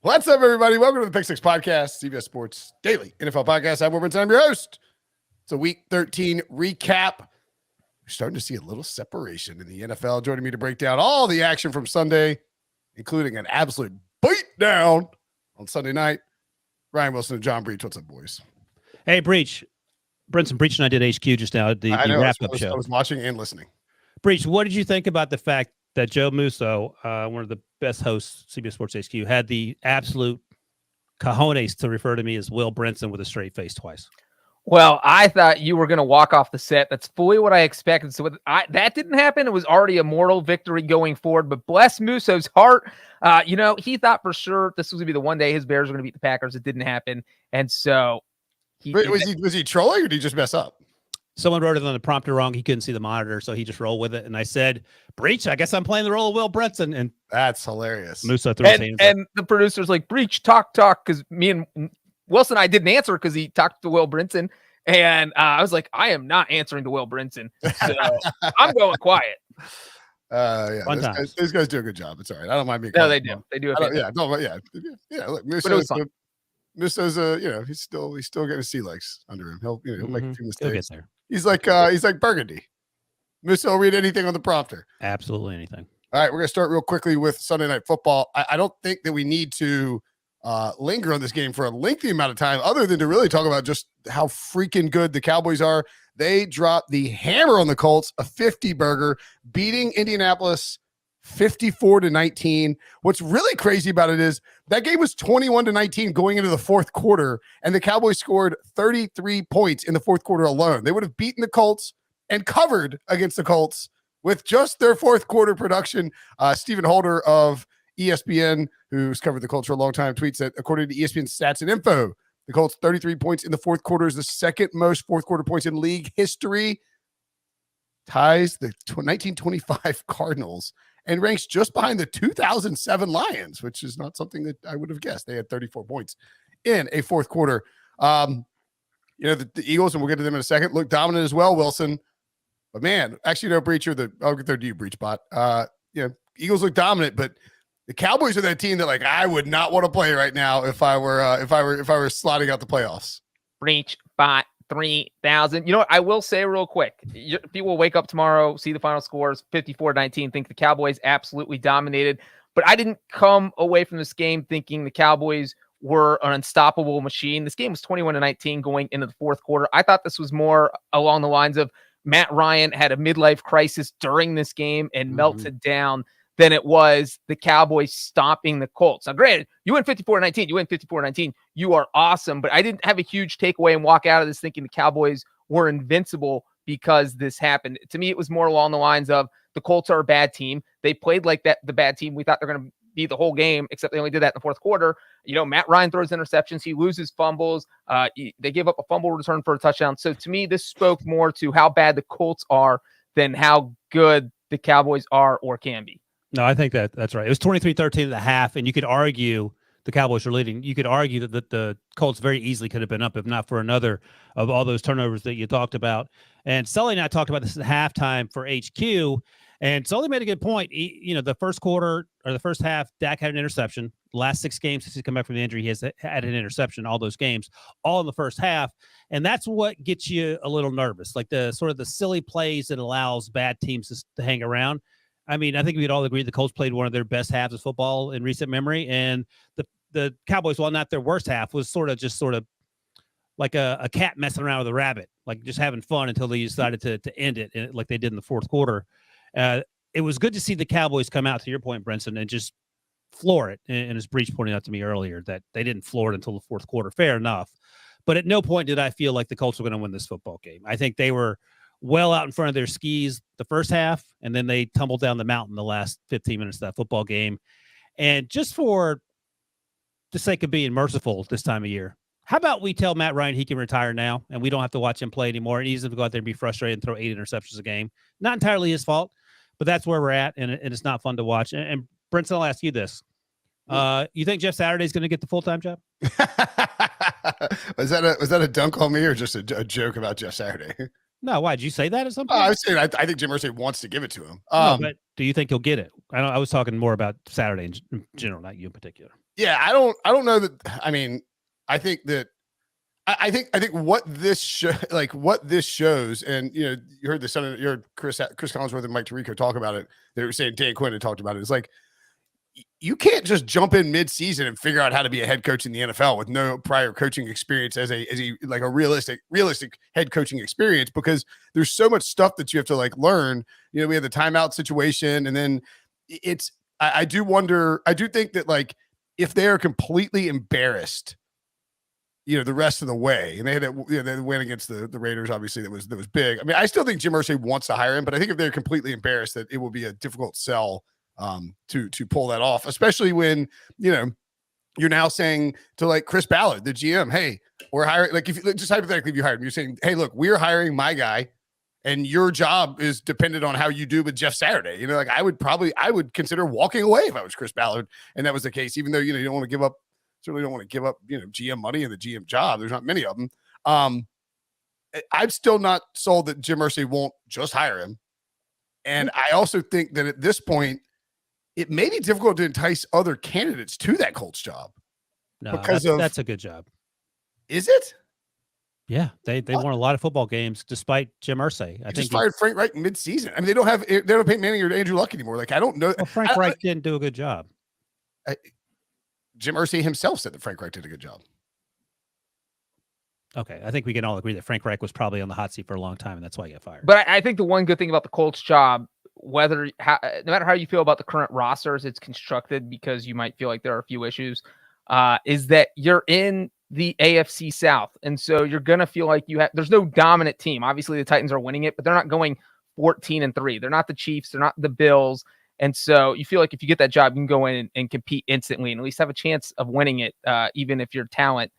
What's up, everybody? Welcome to the Pick Six Podcast, CBS Sports Daily NFL Podcast. I'm Brinson. I'm your host. It's a Week 13 recap. We're starting to see a little separation in the NFL. Joining me to break down all the action from Sunday, including an absolute beatdown on Sunday night, Ryan Wilson and John Breech. What's up, boys? Hey, Breech. Brinson, Breech and I did HQ just now, the wrap-up show. I was watching and listening. Breech, what did you think about the fact that Joe Musso, one of the best hosts, CBS Sports HQ, had the absolute cojones to refer to me as Will Brinson with a straight face twice? Well, I thought you were going to walk off the set. That's fully what I expected. So that didn't happen. It was already a moral victory going forward. But bless Musso's heart. He thought for sure this was going to be the one day his Bears were going to beat the Packers. It didn't happen. And so was he trolling or did he just mess up? Someone wrote it on the prompter wrong. He couldn't see the monitor, so he just rolled with it. And I said, Breech, I guess I'm playing the role of Will Brinson. And that's hilarious. Musso threw his hands and the producer's like, Breech, talk, because me and Wilson, I didn't answer because he talked to Will Brinson. And I was like, I am not answering to Will Brinson. So I'm going quiet. These guys do a good job. It's all right. I don't mind being. No, they do. They do. Yeah. Look, Musso's he's still getting sea legs under him. He'll make a few mistakes. He'll get there. He's like Burgundy. Musso will read anything on the prompter. Absolutely anything. All right, we're gonna start real quickly with Sunday Night Football. I don't think that we need to linger on this game for a lengthy amount of time, other than to really talk about just how freaking good the Cowboys are. They dropped the hammer on the Colts, a 50-burger, beating Indianapolis 54-19. What's really crazy about it is that game was 21-19 going into the fourth quarter, and the Cowboys scored 33 points in the fourth quarter alone. They would have beaten the Colts and covered against the Colts with just their fourth quarter production. Stephen Holder of ESPN, who's covered the Colts for a long time, tweets that according to ESPN stats and info, the Colts 33 points in the fourth quarter is the second most fourth quarter points in league history, ties the 1925 Cardinals, and ranks just behind the 2007 Lions, which is not something that I would have guessed. They had 34 points in a fourth quarter. The Eagles, and we'll get to them in a second, look dominant as well, Wilson. But man, actually, no, Breech, I'll get there to you, Breech bot. Eagles look dominant, but the Cowboys are that team that I would not want to play right now if I were slotting out the playoffs. Breech bot 3,000. You know what? I will say real quick. People will wake up tomorrow, see the final scores, 54-19, think the Cowboys absolutely dominated. But I didn't come away from this game thinking the Cowboys were an unstoppable machine. This game was 21-19 going into the fourth quarter. I thought this was more along the lines of Matt Ryan had a midlife crisis during this game and melted down than it was the Cowboys stopping the Colts. Now, granted, you win 54-19. You win 54-19. You are awesome. But I didn't have a huge takeaway and walk out of this thinking the Cowboys were invincible because this happened. To me, it was more along the lines of the Colts are a bad team. They played like that, the bad team. We thought they're going to be the whole game, except they only did that in the fourth quarter. Matt Ryan throws interceptions. He loses fumbles. They give up a fumble return for a touchdown. So to me, this spoke more to how bad the Colts are than how good the Cowboys are or can be. No, I think that's right. It was 23-13 at the half, and you could argue the Cowboys were leading. You could argue that the Colts very easily could have been up if not for another of all those turnovers that you talked about. And Sully and I talked about this at halftime for HQ, and Sully made a good point. The first quarter or the first half, Dak had an interception. The last 6 games since he's come back from the injury, he has had an interception all those games, all in the first half. And that's what gets you a little nervous, like the sort of the silly plays that allows bad teams to hang around. I mean, I think we'd all agree the Colts played one of their best halves of football in recent memory, and the Cowboys, while not their worst half, was sort of like a cat messing around with a rabbit, like just having fun until they decided to end it, like they did in the fourth quarter. It was good to see the Cowboys come out, to your point, Brinson, and just floor it. And as Breech pointed out to me earlier, that they didn't floor it until the fourth quarter. Fair enough, but at no point did I feel like the Colts were going to win this football game. I think they were well out in front of their skis the first half, and then they tumbled down the mountain the last 15 minutes of that football game. And just for the sake of being merciful this time of year, how about we tell Matt Ryan he can retire now, and we don't have to watch him play anymore, and he's going to go out there and be frustrated and throw 8 interceptions a game. Not entirely his fault, but that's where we're at, and it's not fun to watch. And Brinson, I'll ask you this. You think Jeff Saturday's going to get the full-time job? Was that a dunk on me or just a joke about Jeff Saturday? No, why did you say that at some point? I was saying I think Jim Irsay wants to give it to him. No, but do you think he'll get it? I was talking more about Saturday in general, not you in particular. Yeah, I don't know that. I mean, I think that I think what this shows, and you heard you heard Chris Collinsworth and Mike Tirico talk about it. They were saying Dan Quinn had talked about it. It's like you can't just jump in mid-season and figure out how to be a head coach in the NFL with no prior coaching experience as a like a realistic head coaching experience, because there's so much stuff that you have to like learn. We had the timeout situation, and then I do think that like if they are completely embarrassed, the rest of the way, and they had they win against the Raiders, obviously that was big. I mean, I still think Jim Irsay wants to hire him, but I think if they're completely embarrassed, that it will be a difficult sell to pull that off, especially when you're now saying to like Chris Ballard, the GM, hey, we're hiring, like if you just hypothetically, if you hired him, you're saying, hey, look, we're hiring my guy, and your job is dependent on how you do with Jeff Saturday. Like I would consider walking away if I was Chris Ballard, and that was the case, even though you don't want to give up. Certainly don't want to give up, GM money and the GM job. There's not many of them. I'm still not sold that Jim Irsay won't just hire him. And I also think that at this point, it may be difficult to entice other candidates to that Colts job. No, because that's a good job. Is it? Yeah, they won a lot of football games despite Jim Irsay. I think just fired Frank Reich mid-season. I mean, they don't have Peyton Manning or Andrew Luck anymore. Like I don't know. Well, Frank Reich didn't do a good job. Jim Irsay himself said that Frank Reich did a good job. Okay, I think we can all agree that Frank Reich was probably on the hot seat for a long time, and that's why he got fired. But I think the one good thing about the Colts job, no matter how you feel about the current rosters, it's constructed because you might feel like there are a few issues, is that you're in the AFC South. And so you're going to feel like there's no dominant team. Obviously, the Titans are winning it, but they're not going 14-3. They're not the Chiefs. They're not the Bills. And so you feel like if you get that job, you can go in and compete instantly and at least have a chance of winning it, even if your talent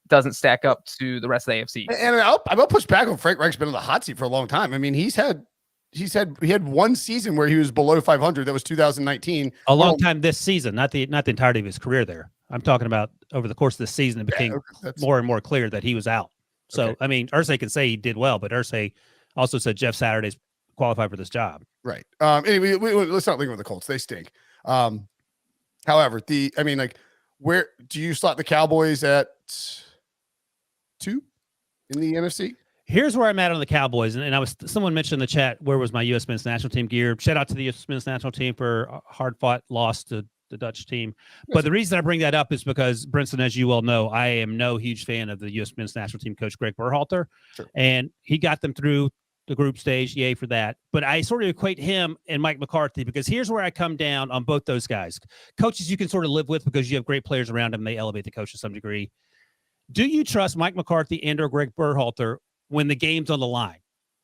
doesn't stack up to the rest of the AFC. And I'll push back on Frank Reich's been on the hot seat for a long time. I mean, he had one season where he was below 500. That was 2019. A long time this season, not the entirety of his career there. I'm talking about over the course of the season, it became more and more clear that he was out. So, okay. I mean, Irsay can say he did well, but Irsay also said Jeff Saturday's qualified for this job. Right. Anyway, let's not link with the Colts. They stink. However, where do you slot the Cowboys at 2 in the NFC? Here's where I'm at on the Cowboys. And someone mentioned in the chat, where was my U.S. men's national team gear? Shout out to the U.S. men's national team for a hard-fought loss to the Dutch team. But the reason I bring that up is because, Brinson, as you well know, I am no huge fan of the U.S. men's national team coach, Greg Berhalter. Sure. And he got them through the group stage. Yay for that. But I sort of equate him and Mike McCarthy, because here's where I come down on both those guys. Coaches you can sort of live with because you have great players around them. They elevate the coach to some degree. Do you trust Mike McCarthy and or Greg Berhalter when the game's on the line?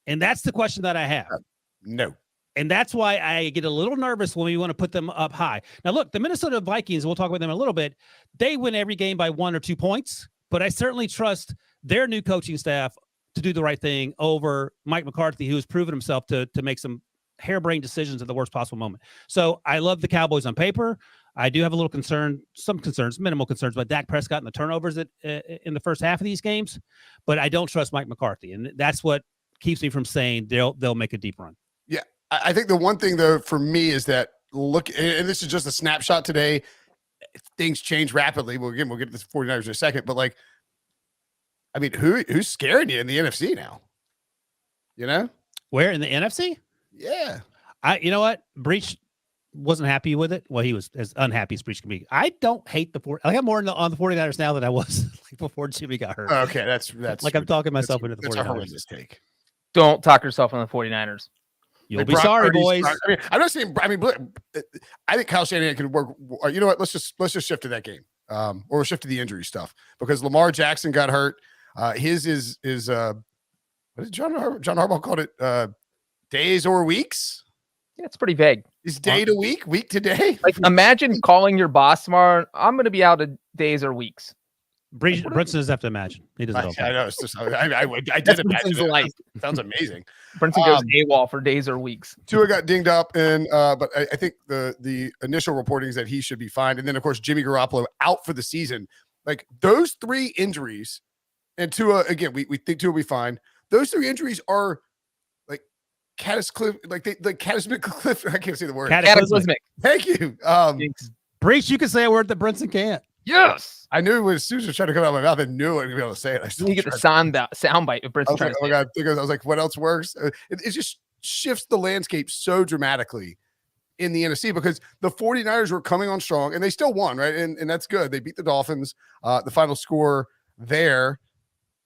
And that's the question that I have. No. And that's why I get a little nervous when we want to put them up high. Now, look, the Minnesota Vikings, we'll talk about them in a little bit. They win every game by 1 or 2 points, but I certainly trust their new coaching staff to do the right thing over Mike McCarthy, who has proven himself to make some harebrained decisions at the worst possible moment. So I love the Cowboys on paper. I do have a little concern, minimal concerns about Dak Prescott and the turnovers in the first half of these games, but I don't trust Mike McCarthy. And that's what keeps me from saying they'll make a deep run. Yeah. I think the one thing though, for me is that and this is just a snapshot today. Things change rapidly. We'll get to the 49ers in a second, but like, I mean, who's scaring you in the NFC now? Where in the NFC? Yeah. You know what? Breech wasn't happy with it. Well, he was as unhappy as Breech can be. I don't hate I got more on the 49ers now than I was like before Jimmy got hurt. Okay, that's like I'm talking myself into the 49ers. That's a horrendous take. Don't talk yourself on the 49ers. You'll be sorry, boys. I'm not saying. I think Kyle Shanahan can work. You know what? Let's just shift to that game, or shift to the injury stuff, because Lamar Jackson got hurt. His is what did John Harbaugh called it? Days or weeks? Yeah, it's pretty vague. Is day to week to day? Like, imagine calling your boss tomorrow. I'm going to be out of days or weeks. Brinson doesn't have to imagine. He doesn't. I know. It's just, I did imagine. Life. Sounds amazing. Brinson goes AWOL for days or weeks. Tua got dinged up, but I think the initial reporting is that he should be fine. And then, of course, Jimmy Garoppolo out for the season. Like, those 3 injuries, and Tua, again, we think Tua will be fine. Those 3 injuries are cataclysmic cliff. I can't say the word. Cataclysmic. Thank you. Breech, you can say a word that Brinson can't. Yes. I knew when Susan was trying to come out of my mouth, I knew I would be able to say it. You get the sound bite of Brinson. Oh my God. I was like, what else works? It just shifts the landscape so dramatically in the NFC because the 49ers were coming on strong and they still won, right? And that's good. They beat the Dolphins. The final score there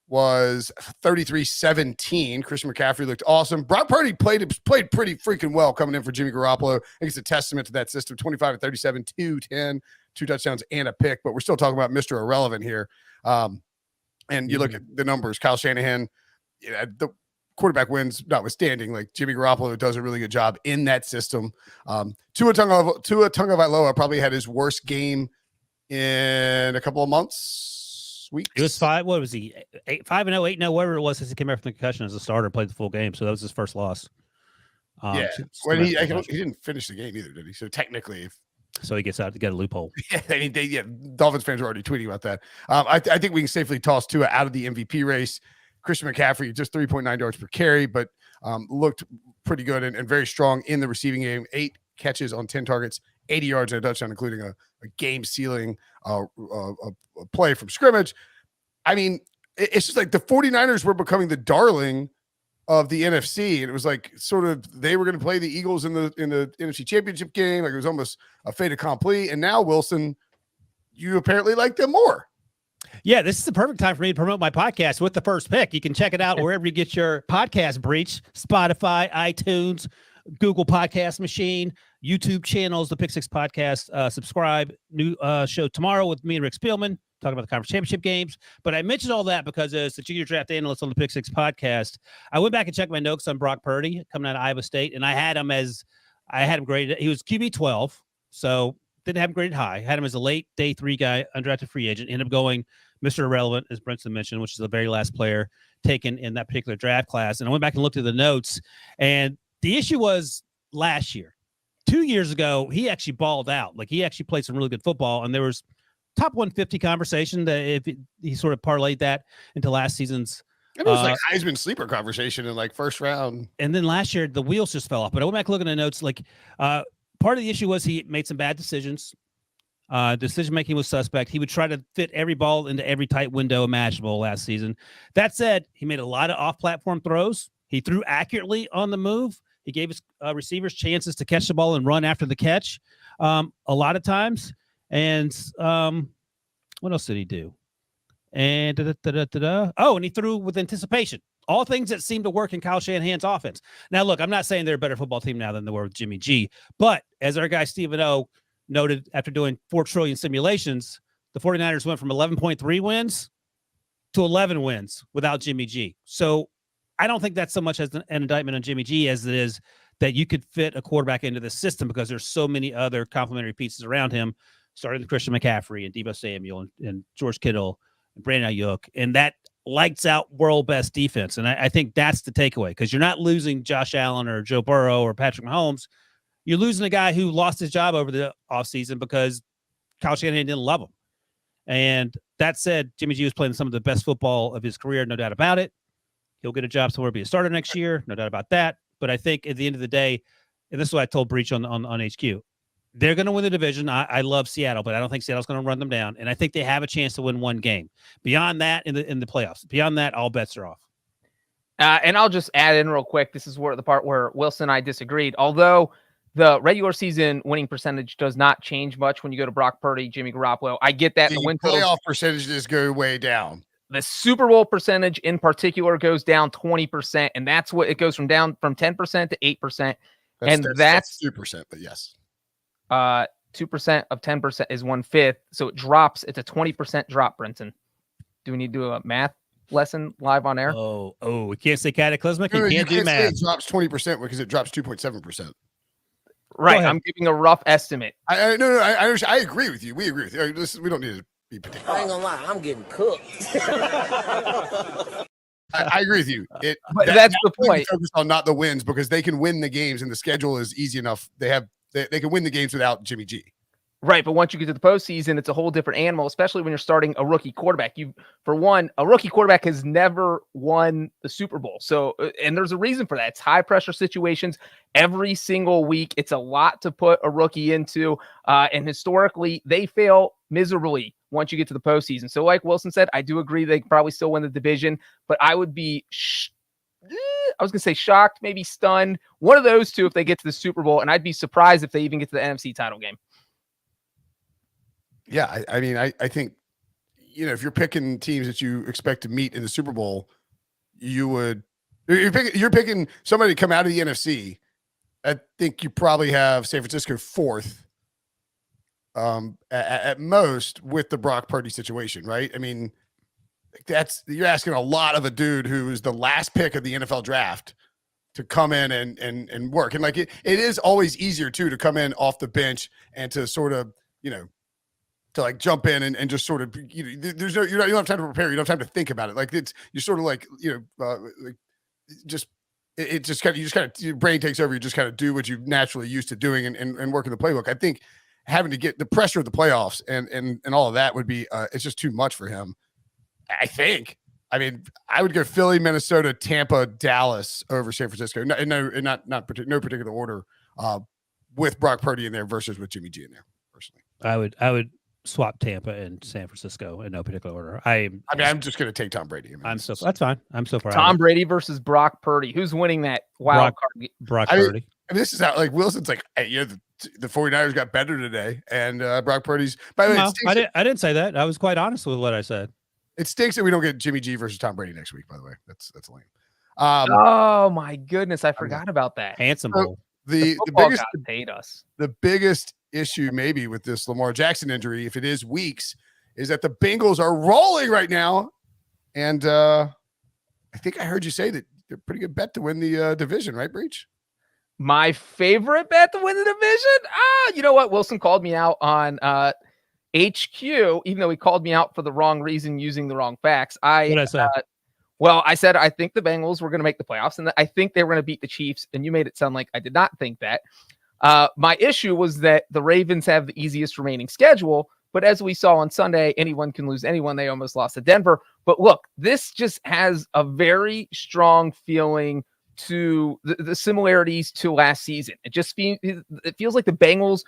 was 33-17. Christian McCaffrey looked awesome. Brock Purdy played pretty freaking well coming in for Jimmy Garoppolo. I think it's a testament to that system. 25-37, 210, 2 touchdowns and a pick, but we're still talking about Mr. Irrelevant here. And you look at the numbers, Kyle Shanahan, the quarterback wins notwithstanding, like Jimmy Garoppolo does a really good job in that system. Tua Tagovailoa probably had his worst game in a couple of months, weeks. It was 5. What was he? 5-0, 8-0, whatever it was since he came back from the concussion as a starter, played the full game. So that was his first loss. He didn't finish the game either, did he? So technically, so he gets out to get a loophole. Dolphins fans are already tweeting about that. I think we can safely toss Tua out of the MVP race. Christian McCaffrey, just 3.9 yards per carry, but looked pretty good and very strong in the receiving game. 8 catches on 10 targets, 80 yards and a touchdown, including a game-sealing play from scrimmage. I mean, it's just like the 49ers were becoming the darling of the NFC, and it was like sort of they were going to play the Eagles in the NFC Championship game. Like it was almost a fait accompli. And now, Wilson, you apparently like them more. Yeah, this is the perfect time for me to promote my podcast with the first pick. You can check it out wherever you get your podcast, Breech, Spotify, iTunes, Google Podcast Machine, YouTube channels, the Pick Six Podcast. Subscribe. New show tomorrow with me and Rick Spielman, talking about the conference championship games. But I mentioned all that because as the junior draft analyst on the Pick Six Podcast, I went back and checked my notes on Brock Purdy coming out of Iowa State, and I had him graded. He was QB 12, so didn't have him graded high. Had him as a late day 3 guy, undrafted free agent. Ended up going Mr. Irrelevant, as Brinson mentioned, which is the very last player taken in that particular draft class. And I went back and looked at the notes, and the issue was last year. 2 years ago, he actually balled out. Like he actually played some really good football, and there was top 150 conversation that if he sort of parlayed that into last season's. It was like Heisman sleeper conversation in like first round. And then last year, the wheels just fell off. But I went back looking at the notes. Like part of the issue was he made some bad decisions. Decision-making was suspect. He would try to fit every ball into every tight window imaginable last season. That said, he made a lot of off-platform throws. He threw accurately on the move. He gave his receivers chances to catch the ball and run after the catch a lot of times. And what else did he do? And and he threw with anticipation. All things that seem to work in Kyle Shanahan's offense. Now, look, I'm not saying they're a better football team now than they were with Jimmy G. But as our guy Stephen O noted after doing 4 trillion simulations, the 49ers went from 11.3 wins to 11 wins without Jimmy G. So I don't think that's so much as an indictment on Jimmy G as it is that you could fit a quarterback into the system because there's so many other complementary pieces around him, starting with Christian McCaffrey and Deebo Samuel and George Kittle and Brandon Ayuk, and that lights out world best defense. And I think that's the takeaway, because you're not losing Josh Allen or Joe Burrow or Patrick Mahomes. You're losing a guy who lost his job over the offseason because Kyle Shanahan didn't love him. And that said, Jimmy G was playing some of the best football of his career, no doubt about it. He'll get a job somewhere, be a starter next year, no doubt about that. But I think at the end of the day, and this is what I told Breech on HQ, they're going to win the division. I love Seattle, but I don't think Seattle's going to run them down. And I think they have a chance to win one game. Beyond that, in the playoffs, beyond that, all bets are off. And I'll just add in real quick. This is where the part where Wilson and I disagreed. Although the regular season winning percentage does not change much when you go to Brock Purdy, Jimmy Garoppolo. I get that. The win playoff percentages go way down. The Super Bowl percentage in particular goes down 20%, and that's what it goes from 10% to 8%. That's 2%, but yes. 2% of 10% is 1/5. So it drops. It's a 20% drop, Brinson. Do we need to do a math lesson live on air? Oh, we can't say cataclysmic. No, you can't do math. It drops 20% because it drops 2.7%. Right. I'm giving a rough estimate. I agree with you. We agree with you. We don't need to be particular. I ain't gonna lie, I'm getting cooked. I agree with you. That's the point. Focus on not the wins, because they can win the games and the schedule is easy enough. They can win the games without Jimmy G. Right, but once you get to the postseason, it's a whole different animal, especially when you're starting a rookie quarterback. For one, a rookie quarterback has never won the Super Bowl. So, and there's a reason for that. It's high pressure situations every single week. It's a lot to put a rookie into. And historically, they fail miserably once you get to the postseason. So, like Wilson said, I do agree they can probably still win the division, but I would be I was going to say shocked, maybe stunned. One of those two if they get to the Super Bowl, and I'd be surprised if they even get to the NFC title game. Yeah, I mean, I think, if you're picking teams that you expect to meet in the Super Bowl, you're picking somebody to come out of the NFC. I think you probably have San Francisco fourth, at most, with the Brock Purdy situation, right? I mean, you're asking a lot of a dude who is the last pick of the NFL draft to come in and work. And like it is always easier too to come in off the bench and to sort of, to like jump in and just sort of, you don't have time to prepare. You don't have time to think about it. Like you're sort of like, your brain takes over. You just kind of do what you're naturally used to doing and work in the playbook. I think having to get the pressure of the playoffs and all of that would be, it's just too much for him. I think. I mean, I would go Philly, Minnesota, Tampa, Dallas over San Francisco. No particular order, with Brock Purdy in there versus with Jimmy G in there. Personally, I would swap Tampa and San Francisco in no particular order. I'm just going to take Tom Brady. That's fine. I'm so far. Tom Brady versus Brock Purdy. Who's winning that wild card? Brock Purdy. And this is how, like, Wilson's like, hey, the 49ers got better today, and Brock Purdy's. By the way, I didn't say that. I was quite honest with what I said. It stinks that we don't get Jimmy G versus Tom Brady next week. By the way, that's lame. Oh my goodness, I forgot about that. Handsome Bowl. The biggest hate us. The biggest issue maybe with this Lamar Jackson injury, if it is weeks, is that the Bengals are rolling right now, and I think I heard you say that they're a pretty good bet to win the division, right, Breech? My favorite bet to win the division? You know what? Wilson called me out on HQ, even though he called me out for the wrong reason, using the wrong facts. I said I think the Bengals were going to make the playoffs, and I think they were going to beat the Chiefs, and you made it sound like I did not think that. My issue was that the Ravens have the easiest remaining schedule, but as we saw on Sunday, anyone can lose anyone. They almost lost to Denver. But look, this just has a very strong feeling to the similarities to last season. It feels like the Bengals,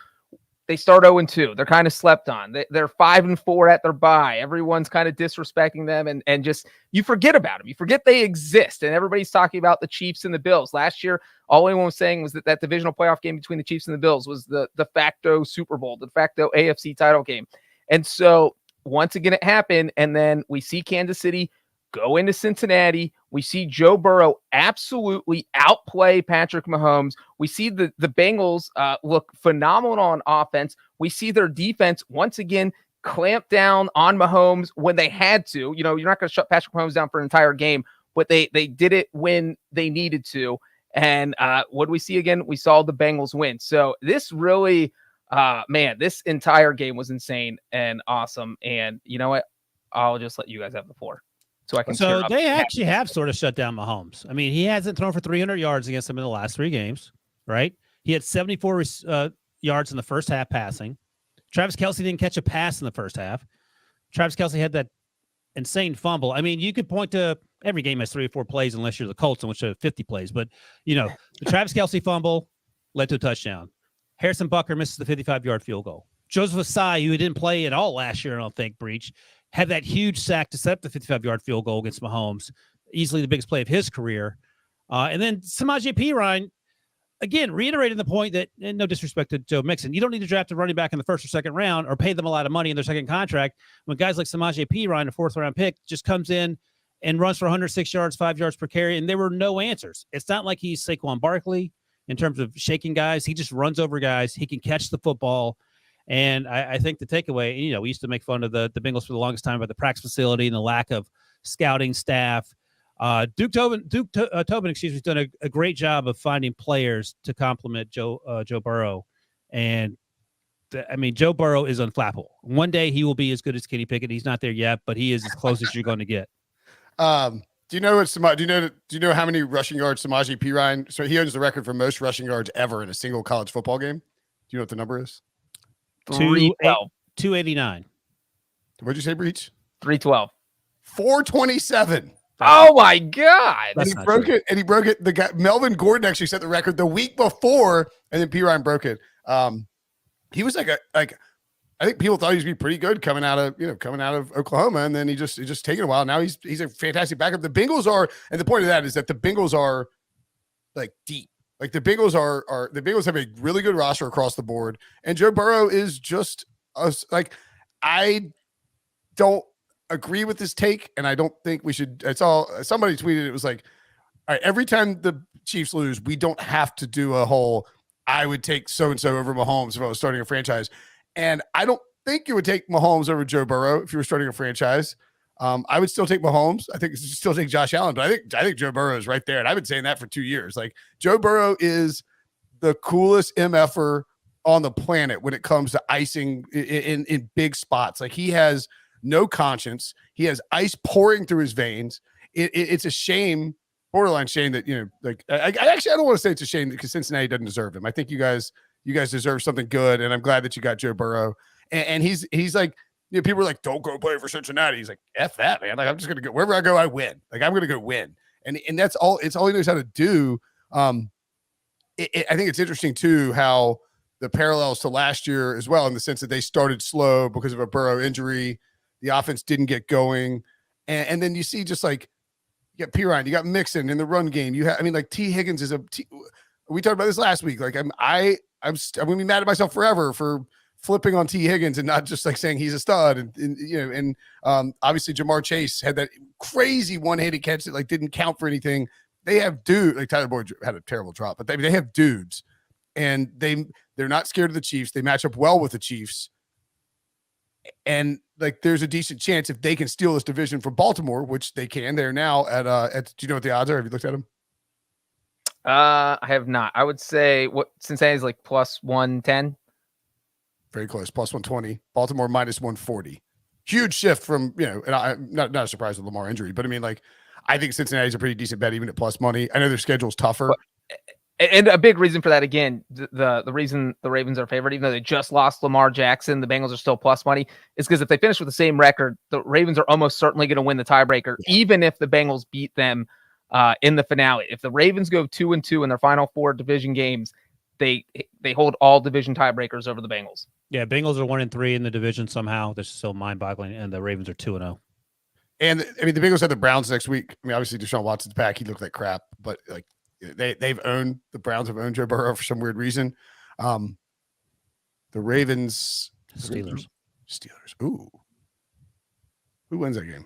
they start 0-2. They're kind of slept on. They're 5-4 at their bye. Everyone's kind of disrespecting them, and just you forget about them. You forget they exist, and everybody's talking about the Chiefs and the Bills. Last year, all anyone was saying was that divisional playoff game between the Chiefs and the Bills was the de facto Super Bowl, the de facto AFC title game. And so once again, it happened, and then we see Kansas City go into Cincinnati. We see Joe Burrow absolutely outplay Patrick Mahomes. We see the Bengals look phenomenal on offense. We see their defense once again clamp down on Mahomes when they had to. You're not going to shut Patrick Mahomes down for an entire game, but they did it when they needed to. And what do we see again? We saw the Bengals win. So this really, this entire game was insane and awesome. And you know what? I'll just let you guys have the floor. So they actually have sort of shut down Mahomes. I mean, he hasn't thrown for 300 yards against them in the last 3 games, right? He had 74 yards in the first half passing. Travis Kelce didn't catch a pass in the first half. Travis Kelce had that insane fumble. I mean, you could point to every game has 3 or 4 plays unless you're the Colts, in which have 50 plays. But, the Travis Kelce fumble led to a touchdown. Harrison Butker misses the 55-yard field goal. Joseph Asai, who didn't play at all last year, I don't think, Breech, had that huge sack to set up the 55-yard field goal against Mahomes, easily the biggest play of his career. And then Samaje Perine, again, reiterating the point that, and no disrespect to Joe Mixon, you don't need to draft a running back in the first or second round or pay them a lot of money in their second contract when guys like Samaje Perine, a 4th-round pick, just comes in and runs for 106 yards, 5 yards per carry, and there were no answers. It's not like he's Saquon Barkley in terms of shaking guys. He just runs over guys. He can catch the football. And I think the takeaway, we used to make fun of the Bengals for the longest time about the practice facility and the lack of scouting staff. Duke Tobin, has done a great job of finding players to complement Joe Burrow. And Joe Burrow is unflappable. One day he will be as good as Kenny Pickett. He's not there yet, but he is as close as you're going to get. Do you know how many rushing yards Samaje Perine? So he owns the record for most rushing yards ever in a single college football game. Do you know what the number is? 312. 289. What'd you say, Breech? 312. 427. Oh my God. And he broke it. And he broke it. The guy Melvin Gordon actually set the record the week before, and then P. Ryan broke it. He was like I think people thought he was gonna be pretty good coming out of Oklahoma, and then it's just taken a while. Now he's a fantastic backup. The Bengals are, and the point of that is that the Bengals are like deep. Like the Bengals have a really good roster across the board, and Joe Burrow is just I don't agree with this take, and I don't think we should. It's all somebody tweeted. It was like, all right, every time the Chiefs lose, we don't have to do a whole. I would take so and so over Mahomes if I was starting a franchise, and I don't think you would take Mahomes over Joe Burrow if you were starting a franchise. I would still take Mahomes. I think you still take Josh Allen, but I think Joe Burrow is right there, and I've been saying that for 2 years. Like Joe Burrow is the coolest MFer on the planet when it comes to icing in big spots. Like he has no conscience. He has ice pouring through his veins. It's a shame, borderline shame that I don't want to say it's a shame because Cincinnati doesn't deserve him. I think you guys deserve something good, and I'm glad that you got Joe Burrow. And he's like. People are like, don't go play for Cincinnati. He's like, F that, man. Like, I'm just going to go wherever I go, I win. Like, I'm going to go win. And that's all. It's all he knows how to do. I think it's interesting, too, how the parallels to last year as well, in the sense that they started slow because of a Burrow injury. The offense didn't get going. And then you see just like, you got P. Ryan, you got Mixon in the run game. T. Higgins is we talked about this last week. Like, I'm going to be mad at myself forever for flipping on T. Higgins and not just like saying he's a stud. And obviously Jamar Chase had that crazy one-handed catch that like didn't count for anything. They have dudes like Tyler Boyd had a terrible drop, but they have dudes, and they're not scared of the Chiefs. They match up well with the Chiefs. And like, there's a decent chance if they can steal this division from Baltimore, which they can, they're now at do you know what the odds are? Have you looked at them? I have not. I would say Cincinnati's like plus 110. Very close, plus 120. Baltimore minus 140. Huge shift from, and I'm not a surprise with Lamar injury, but I mean, like, I think Cincinnati's a pretty decent bet, even at plus money. I know their schedule's tougher. And a big reason for that, again, the reason the Ravens are favored, even though they just lost Lamar Jackson, the Bengals are still plus money, is because if they finish with the same record, the Ravens are almost certainly going to win the tiebreaker, even if the Bengals beat them in the finale. If the Ravens go 2-2 in their final 4 division games, they hold all division tiebreakers over the Bengals. Yeah, Bengals are 1-3 in the division somehow. That's so mind-boggling, and the Ravens are 2-0. And I mean, the Bengals have the Browns next week. I mean, obviously Deshaun Watson's back; he looked like crap, but like the Browns have owned Joe Burrow for some weird reason. The Ravens, Steelers. Ooh, who wins that game?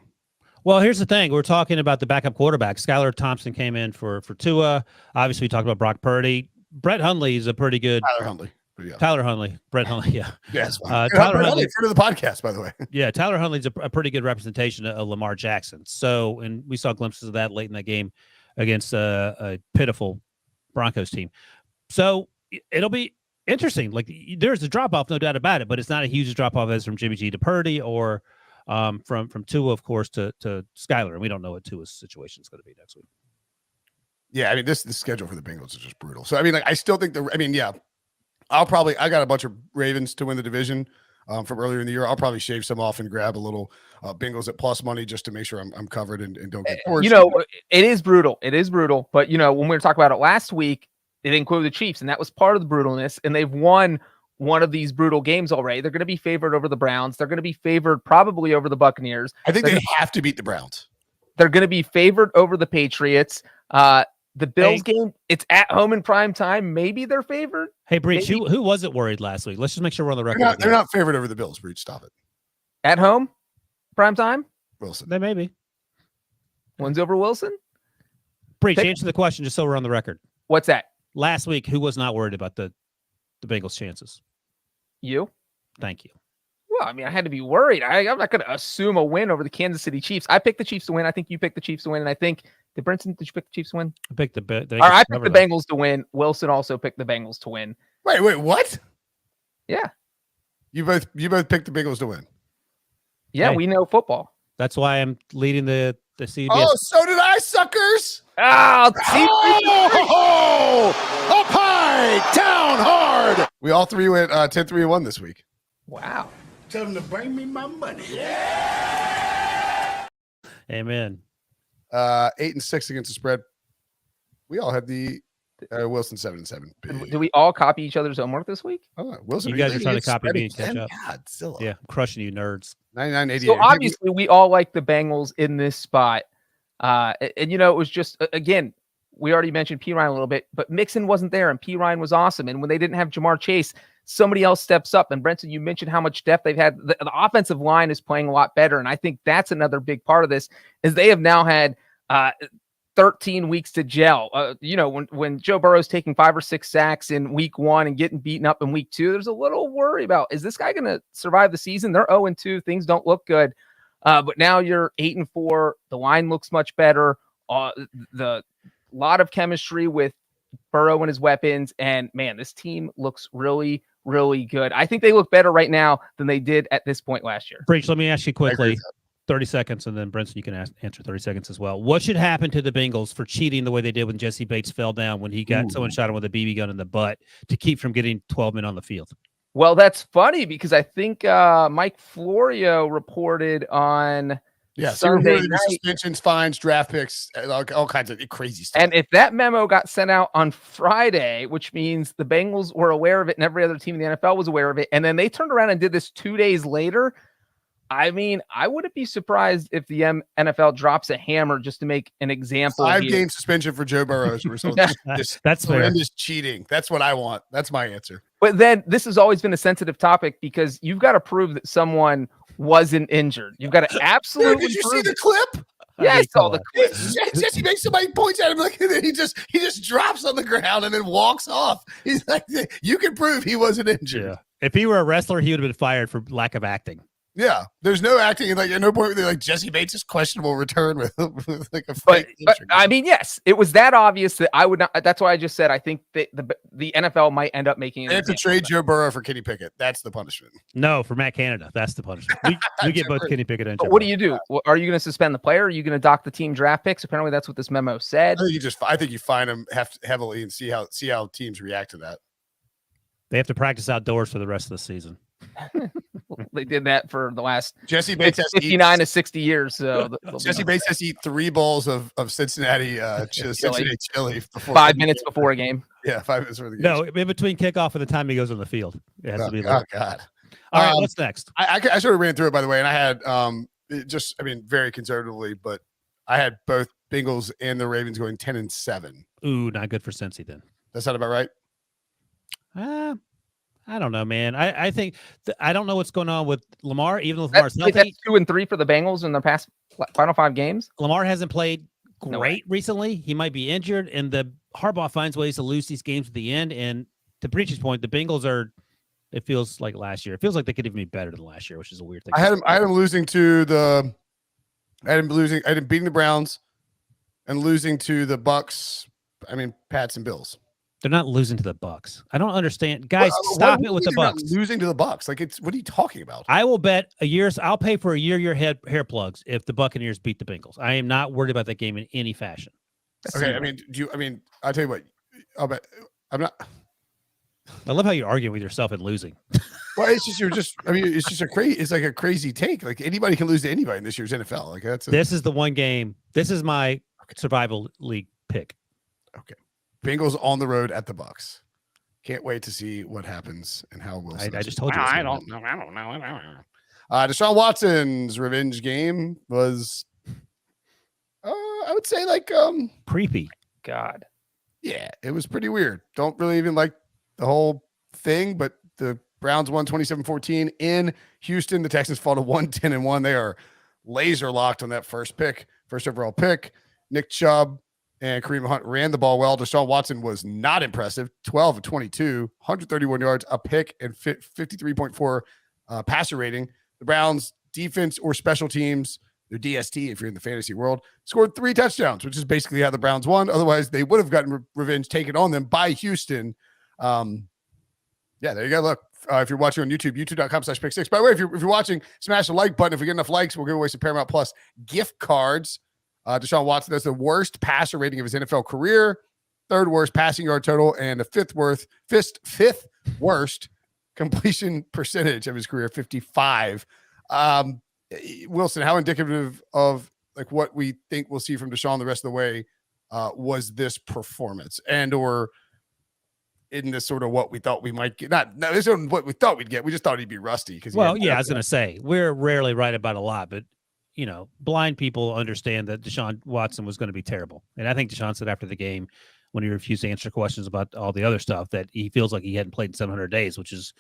Well, here's the thing: we're talking about the backup quarterback. Skylar Thompson came in for Tua. Obviously, we talked about Brock Purdy. Brett Hundley is a pretty good. Tyler Huntley, Brett Hundley, yeah. Yes. Tyler Huntley, friend of the podcast, by the way. Yeah, Tyler Huntley's a pretty good representation of Lamar Jackson. So, and we saw glimpses of that late in that game against a pitiful Broncos team. So it'll be interesting. Like, there's a drop off, no doubt about it, but it's not a huge drop off as from Jimmy G to Purdy or from Tua, of course, to Skylar. And we don't know what Tua's situation is going to be next week. Yeah, I mean, the schedule for the Bengals is just brutal. So, I mean, like, I still think I got a bunch of Ravens to win the division from earlier in the year. I'll probably shave some off and grab a little Bengals at plus money just to make sure I'm covered and don't get forced. It is brutal. It is brutal. But, when we were talking about it last week, they included the Chiefs, and that was part of the brutalness. And they've won one of these brutal games already. They're going to be favored over the Browns. They're going to be favored probably over the Buccaneers. I think they have to beat the Browns. They're going to be favored over the Patriots. The Bills game, it's at home in prime time. Maybe they're favored. Hey, Breech, who wasn't worried last week? Let's just make sure we're on the record. They're not favored over the Bills, Breech. Stop it. At home, prime time? Wilson. They may be. One's over Wilson? Breech, answer the question just so we're on the record. What's that? Last week, who was not worried about the Bengals' chances? You? Thank you. Well, I mean, I had to be worried. I'm not going to assume a win over the Kansas City Chiefs. I picked the Chiefs to win. I think you picked the Chiefs to win. And I think, Brinson, did you pick the Chiefs to win? I picked the Bengals to win. Wilson also picked the Bengals to win. Wait, what? Yeah. You both picked the Bengals to win. Yeah, we know football. That's why I'm leading the CBS. Oh, so did I, suckers. Up high, down hard. We all three went 10-3-1 this week. Wow. Tell them to bring me my money. Amen. 8-6 against the spread. We all had the Wilson 7-7. Do we all copy each other's homework this week? Oh, Wilson, You guys are trying to copy me and catch up. Godzilla. Yeah, I'm crushing you nerds. 99.88. So obviously we all like the Bengals in this spot. And it was just, again, we already mentioned P. Ryan a little bit, but Mixon wasn't there and P. Ryan was awesome. And when they didn't have Jamar Chase, somebody else steps up. And Brinson, you mentioned how much depth they've had. The offensive line is playing a lot better. And I think that's another big part of this is they have now had 13 weeks to gel. When Joe Burrow's taking 5 or 6 sacks in week 1 and getting beaten up in week 2, there's a little worry about, is this guy going to survive the season? They're 0-2. Things don't look good. But now you're 8-4. The line looks much better. The lot of chemistry with Burrow and his weapons. And man, this team looks really, really good. I think they look better right now than they did at this point last year. Breech, let me ask you quickly. 30 seconds, and then Brinson, you can answer 30 seconds as well. What should happen to the Bengals for cheating the way they did when Jesse Bates fell down when he got someone shot him with a BB gun in the butt to keep from getting 12 men on the field? Well, that's funny because I think Mike Florio reported on Sunday night. Suspensions, fines, draft picks, all kinds of crazy stuff. And if that memo got sent out on Friday, which means the Bengals were aware of it and every other team in the NFL was aware of it, and then they turned around and did this 2 days later, I mean, I wouldn't be surprised if the NFL drops a hammer just to make an example. 5-game suspension for Joe Burrow as a result of this That's horrendous cheating. That's what I want. That's my answer. But then this has always been a sensitive topic because you've got to prove that someone wasn't injured. You've got to absolutely Did you prove see the clip? Yeah, I saw the clip. Jesse makes somebody points at him like and then he just drops on the ground and then walks off. He's like, you can prove he wasn't injured. Yeah. If he were a wrestler, he would have been fired for lack of acting. Yeah, there's no acting. Like at no point they're like Jesse Bates' questionable return with like a fake. But I mean, yes, it was that obvious that I would not. That's why I just said I think that the NFL might end up making it. They have to trade Joe Burrow for Kenny Pickett. That's the punishment. No, for Matt Canada, that's the punishment. We get both Kenny Pickett and Joe what Burrow. do you do? Are you going to suspend the player? Are you going to dock the team draft picks? Apparently, that's what this memo said. I think you fine them heavily and see how teams react to that. They have to practice outdoors for the rest of the season. They did that for the last Jesse Bates has 59 to 60 years. So Jesse Bates has to eat 3 bowls of Cincinnati chili 5 minutes before a game. Yeah, 5 minutes before the game. No, in between kickoff and the time he goes on the field. It has to be like, God. All right, what's next? I sort of ran through it, by the way, and I had very conservatively, but I had both Bengals and the Ravens going 10-7. Ooh, not good for Cincy then. That's not about right? I don't know, man. I think I don't know what's going on with Lamar, even if Lamar's healthy. That's 2-3 for the Bengals in their past final 5 games. Lamar hasn't played great recently. He might be injured, and the Harbaugh finds ways to lose these games at the end. And to Breech's point, the Bengals are. It feels like last year. It feels like they could even be better than last year, which is a weird thing. I had him losing to the. I had him beating the Browns, and losing to the Bucks. I mean, Pats and Bills. They're not losing to the Bucks. I don't understand, guys. Stop it with the Bucks. Losing to the Bucks, like what are you talking about? I will bet I'll pay for a year hair plugs if the Buccaneers beat the Bengals. I am not worried about that game in any fashion. Okay, I'll tell you what. I'll bet. I'm not. I love how you're arguing with yourself and losing. Well, it's just a crazy. It's like a crazy take. Like anybody can lose to anybody in this year's NFL. Like this is the one game. This is my survival league pick. Okay. Bengals on the road at the Bucks. Can't wait to see what happens and how Wilson. I just told you. I don't know. Deshaun Watson's revenge game was, I would say, like creepy. God. Yeah, it was pretty weird. Don't really even like the whole thing, but the Browns won 27-14 in Houston. The Texans fall to 1-10-1. They are laser locked on that first overall pick. Nick Chubb and Kareem Hunt ran the ball well. Deshaun Watson was not impressive. 12 of 22, 131 yards, a pick, and 53.4 passer rating. The Browns defense or special teams, their DST, if you're in the fantasy world, scored 3 touchdowns, which is basically how the Browns won. Otherwise, they would have gotten revenge taken on them by Houston. Yeah, there you go. Look, if you're watching on YouTube, youtube.com/pick6. By the way, if you're watching, smash the like button. If we get enough likes, we'll give away some Paramount Plus gift cards. Deshaun Watson has the worst passer rating of his NFL career, 3rd worst passing yard total, and the 5th worst completion percentage of his career, 55. Wilson, how indicative of like what we think we'll see from Deshaun the rest of the way was this performance, and or in this sort of what we thought we might get? No, this isn't what we thought we'd get. We just thought he'd be rusty because. Well, yeah, I was going to say we're rarely right about a lot, but blind people understand that Deshaun Watson was going to be terrible, and I think Deshaun said after the game when he refused to answer questions about all the other stuff that he feels like he hadn't played in 700 days, which is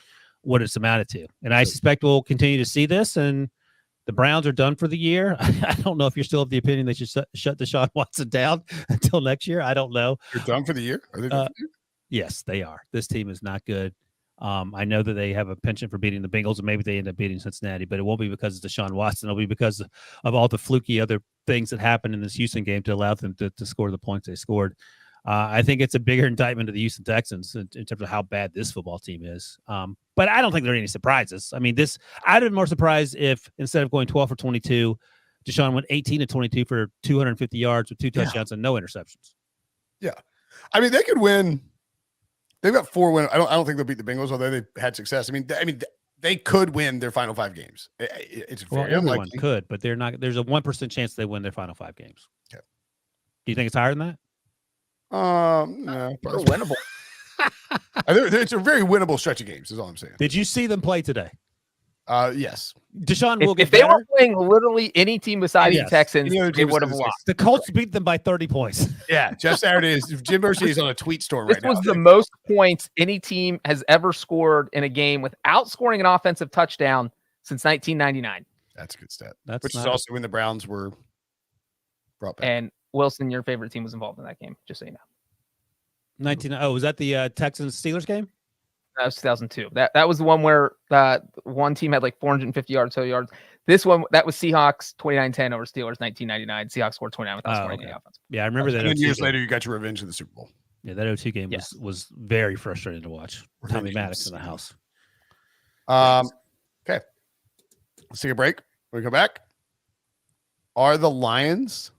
what it's amounted to. And I suspect we'll continue to see this, and the Browns are done for the year. I don't know if you're still of the opinion they should shut Deshaun Watson down until next year. I don't know. You're done for the year? Are they done for the year? Yes, they are. This team is not good. I know that they have a penchant for beating the Bengals, and maybe they end up beating Cincinnati, but it won't be because of Deshaun Watson. It'll be because of all the fluky other things that happened in this Houston game to allow them to score the points they scored. I think it's a bigger indictment of the Houston Texans in terms of how bad this football team is. But I don't think there are any surprises. I mean, I'd have been more surprised if instead of going 12 for 22, Deshaun went 18 to 22 for 250 yards with 2 touchdowns and no interceptions. Yeah. I mean, they could win. They've got 4 wins. I don't think they'll beat the Bengals, although they've had success. I mean, they could win their final 5 games. It's very everyone unlikely. could, but they're not. There's a 1% chance they win their final 5 games. Okay. Do you think it's higher than that? No, They're winnable. It's a very winnable stretch of games, is all I'm saying. Did you see them play today? Yes. Deshaun will get if they better. were playing literally any team besides the Texans, they would have lost. The Colts beat them by 30 points. Yeah, Jeff Saturday is Jim Mercy is on a tweet storm right now. This was the most points any team has ever scored in a game without scoring an offensive touchdown since 1999. That's a good stat. Which is also when the Browns were brought back. And Wilson, your favorite team was involved in that game, just so you know. Was that the Texans Steelers game? That was 2002. That was the one where one team had like 450 yards, total yards. This one, that was Seahawks 29-10 over Steelers 1999. Seahawks scored 29 without scoring any offense. Yeah, I remember that. 10 years later, you got your revenge in the Super Bowl. Yeah, that 02 game was very frustrating to watch. Tommy Maddox in the house. Okay. Let's take a break. When we come back, are the Lions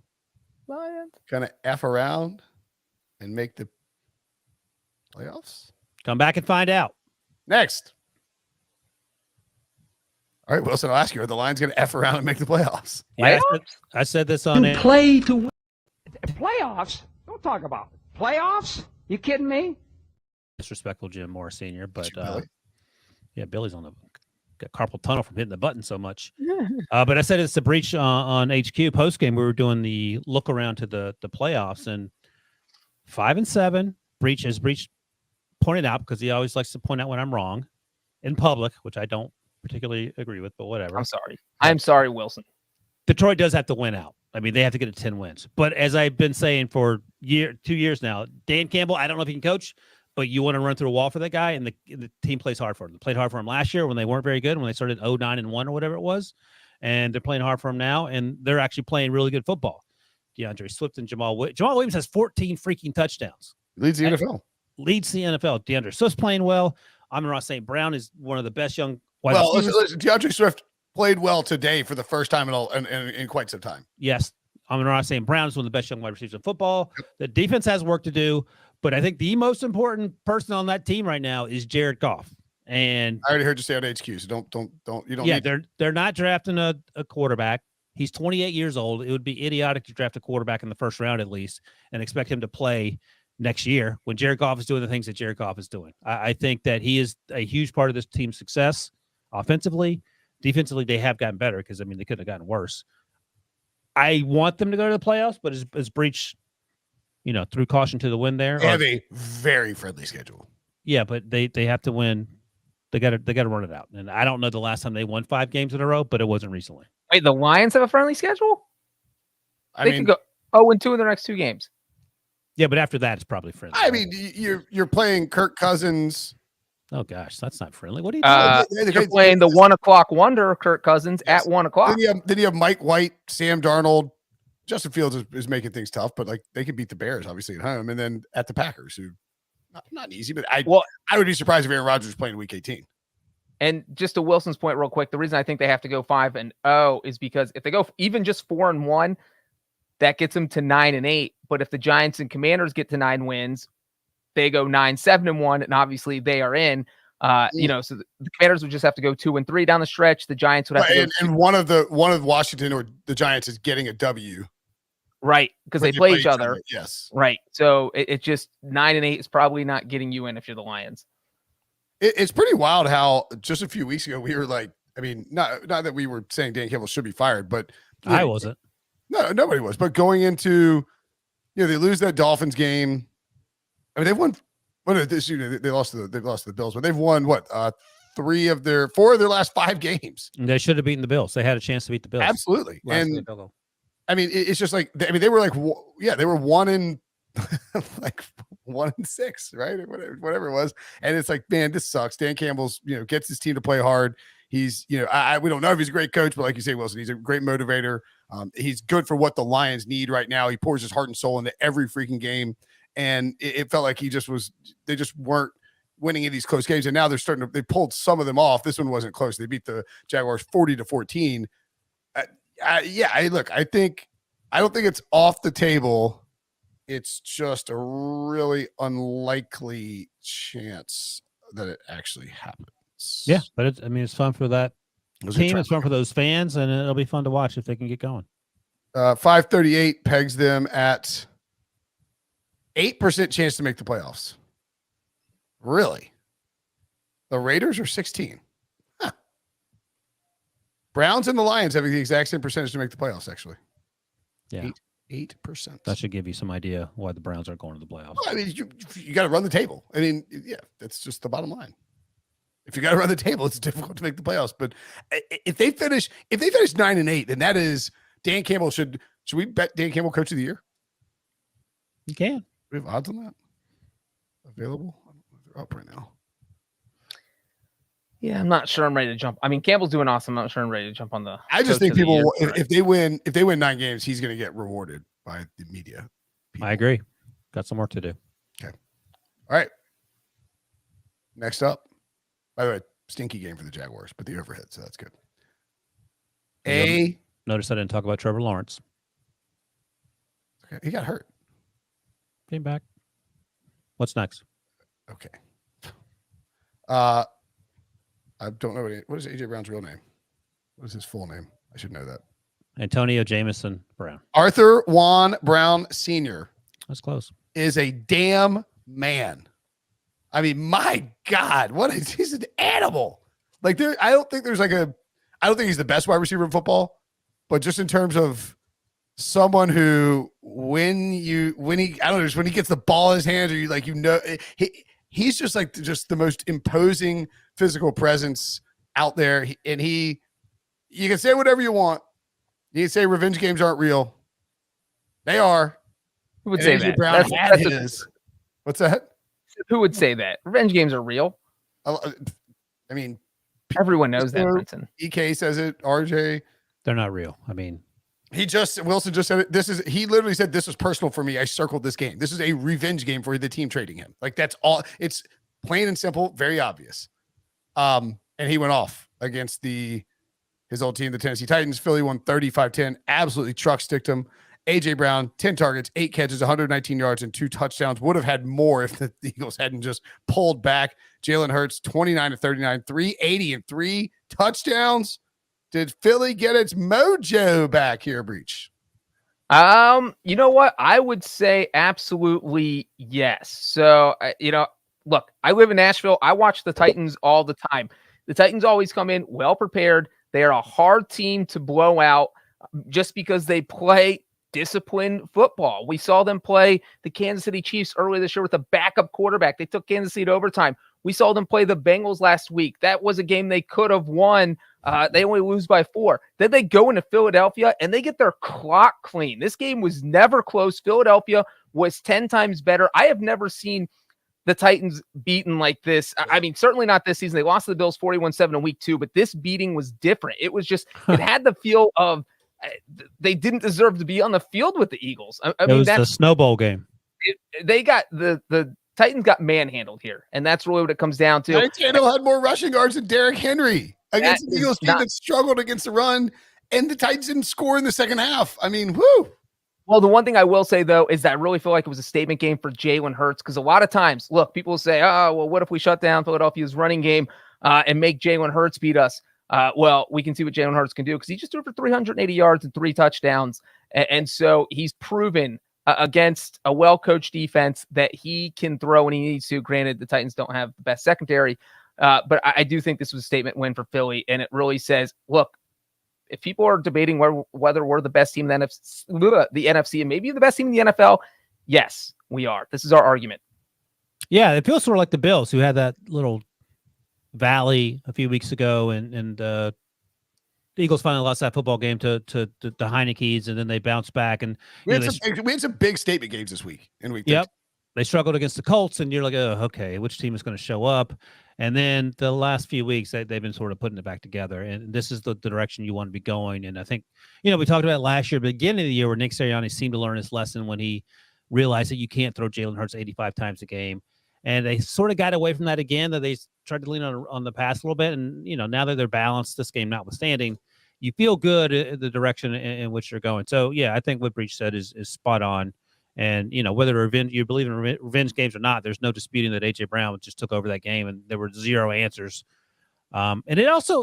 going to F around and make the playoffs? Come back and find out. Next. All right, Wilson, I'll ask you, are the Lions going to F around and make the playoffs? Yeah, I said this on it. Play to win. Playoffs? Don't talk about it. Playoffs? You kidding me? Disrespectful Jim Moore Sr., but Billy? yeah, Billy's on got carpal tunnel from hitting the button so much. But I said it's a breach on HQ post game. We were doing the look around to the playoffs, and 5-7. Breach has pointed out, because he always likes to point out when I'm wrong in public, which I don't particularly agree with, but whatever. I'm sorry, Wilson. Detroit does have to win out. I mean, they have to get to 10 wins. But as I've been saying for 2 years now, Dan Campbell, I don't know if he can coach, but you want to run through a wall for that guy, and the team plays hard for him. They played hard for him last year when they weren't very good, when they started 0-9-1 or whatever it was, and they're playing hard for him now, and they're actually playing really good football. DeAndre Swift and Jamal Williams has 14 freaking touchdowns. Leads the NFL. Leads the NFL. DeAndre Swift's playing well. Amon-Ra St. Brown is one of the best young wide receivers. Listen, DeAndre Swift played well today for the first time in quite some time. Yes. Amon-Ra St. Brown is one of the best young wide receivers in football. The defense has work to do, but I think the most important person on that team right now is Jared Goff. And I already heard you say on HQ, so don't. Yeah, they're not drafting a quarterback. He's 28 years old. It would be idiotic to draft a quarterback in the first round at least and expect him to play next year when Jared Goff is doing the things that Jared Goff is doing. I think that he is a huge part of this team's success offensively. Defensively, they have gotten better because, I mean, they could have gotten worse. I want them to go to the playoffs, but as Breech, threw caution to the wind there. They have a very friendly schedule. Yeah, but they have to win. They got to run it out. And I don't know the last time they won 5 games in a row, but it wasn't recently. Wait, the Lions have a friendly schedule? They can go 0-2 in their next 2 games. Yeah, but after that, it's probably friendly. I mean, you're playing Kirk Cousins. Oh gosh, that's not friendly. What are you doing? You're playing the 1 o'clock wonder, Kirk Cousins, at 1 o'clock. Then you have Mike White, Sam Darnold. Justin Fields is making things tough, but like they could beat the Bears obviously at home, and then at the Packers, who not easy, but I would be surprised if Aaron Rodgers was playing Week 18. And just to Wilson's point, real quick, the reason I think they have to go 5-0 is because if they go even just 4-1, that gets them to 9-8. But if the Giants and Commanders get to 9 wins, they go 9-7-1, and obviously they are in. So the Commanders would just have to go 2-3 down the stretch. The Giants would have to go and one of Washington or the Giants is getting a W. Right, because they play each other. Yes. Right. So it just 9-8 is probably not getting you in if you're the Lions. It's pretty wild how just a few weeks ago we were like, I mean, not that we were saying Dan Campbell should be fired, but I wasn't. No, nobody was. But going into, they lose that Dolphins game. I mean, they've won. Well, this they lost to the Bills, but they've won what 4 of their last 5 games. They should have beaten the Bills. They had a chance to beat the Bills. Absolutely, and I mean, it's just like they were like, they were 1-6, right? Or whatever it was, and it's like, man, this sucks. Dan Campbell's gets his team to play hard. He's we don't know if he's a great coach, but like you say, Wilson, he's a great motivator. He's good for what the Lions need right now. He pours his heart and soul into every freaking game. And it felt like they just weren't winning in these close games. And now they pulled some of them off. This one wasn't close. They beat the Jaguars 40-14. Look, I don't think it's off the table. It's just a really unlikely chance that it actually happens. Yeah, but it's fun for that team. It's fun for those fans, and it'll be fun to watch if they can get going. 538 pegs them at 8% chance to make the playoffs. Really? The Raiders are 16. Huh. Browns and the Lions have the exact same percentage to make the playoffs, actually. Yeah. 8%. That should give you some idea why the Browns aren't going to the playoffs. Well, I mean, you got to run the table. I mean, yeah, that's just the bottom line. If you got to run the table, it's difficult to make the playoffs. But if they finish 9-8, then that is Dan Campbell. Should we bet Dan Campbell Coach of the Year? You can. We have odds on that available. They're up right now. Yeah, I'm not sure I'm ready to jump. I mean, Campbell's doing awesome. I'm not sure I'm ready to jump on the. I just think people, if they win 9 games, he's going to get rewarded by the media. People. I agree. Got some work to do. Okay. All right. Next up, by the way, stinky game for the Jaguars, but the overhead, so that's good. Notice I didn't talk about Trevor Lawrence. Okay. He got hurt. Came back. What's next? Okay. I don't know what is AJ Brown's real name. What is his full name? I should know that. Antonio Jameson Brown. Arthur Juan Brown Sr. That's close. Is a damn man. I mean, my God, he's an animal. Like I don't think he's the best wide receiver in football, but just in terms of someone who when he gets the ball in his hands, or he's just the most imposing physical presence out there. You can say whatever you want. You can say revenge games aren't real. They are. Who would say that? Brown had his. What's that? Who would say that? Revenge games are real. I mean, everyone knows that, Brinson. EK says it. RJ. They're not real. I mean, Wilson just said it. He literally said this was personal for me. I circled this game. This is a revenge game for the team trading him. Like, that's all. It's plain and simple, very obvious. And he went off against his old team, the Tennessee Titans. Philly won 35-10. Absolutely truck sticked him. AJ Brown, 10 targets, 8 catches, 119 yards, and 2 touchdowns. Would have had more if the Eagles hadn't just pulled back. Jalen Hurts, 29-39, 380 and 3 touchdowns. Did Philly get its mojo back here, Breech? You know what? I would say absolutely yes. So, look, I live in Nashville. I watch the Titans all the time. The Titans always come in well prepared. They are a hard team to blow out just because they play disciplined football. We saw them play the Kansas City Chiefs earlier this year with a backup quarterback. They took Kansas City to overtime. We saw them play the Bengals last week. That was a game they could have won. They only lose by 4. Then they go into Philadelphia and they get their clock clean. This game was never close. Philadelphia was 10 times better. I have never seen the Titans beaten like this. I mean, certainly not this season. They lost to the Bills 41-7 in week 2, but this beating was different. It was just, it had the feel of they didn't deserve to be on the field with the Eagles. I mean, that's the snowball game. They got the Titans got manhandled here, and that's really what it comes down to. Tannehill had more rushing yards than Derrick Henry against the Eagles team that struggled against the run, and the Titans didn't score in the second half. I mean, whoo. Well, the one thing I will say, though, is that I really feel like it was a statement game for Jalen Hurts, because a lot of times, look, people say, oh, well, what if we shut down Philadelphia's running game and make Jalen Hurts beat us? Well, we can see what Jalen Hurts can do, because he just threw for 380 yards and 3 touchdowns. And so he's proven against a well-coached defense that he can throw when he needs to. Granted, the Titans don't have the best secondary, but I do think this was a statement win for Philly, and it really says, look, if people are debating whether we're the best team in the NFC and maybe the best team in the NFL, yes, we are. This is our argument. Yeah, it feels sort of like the Bills, who had that little valley a few weeks ago, and the Eagles finally lost that football game to the Heineke's, and then they bounced back. And we had some big statement games this week in week 13. Yep. They struggled against the Colts, and you're like, oh, okay, which team is going to show up? And then the last few weeks, they've been sort of putting it back together, and this is the direction you want to be going. And I think, we talked about it last year, beginning of the year, where Nick Sirianni seemed to learn his lesson when he realized that you can't throw Jalen Hurts 85 times a game. And they sort of got away from that again, that they tried to lean on the pass a little bit. And, now that they're balanced, this game notwithstanding, you feel good in the direction in which they're going. So, yeah, I think what Breech said is spot on. And, whether you believe in revenge games or not, there's no disputing that A.J. Brown just took over that game, and there were 0 answers. And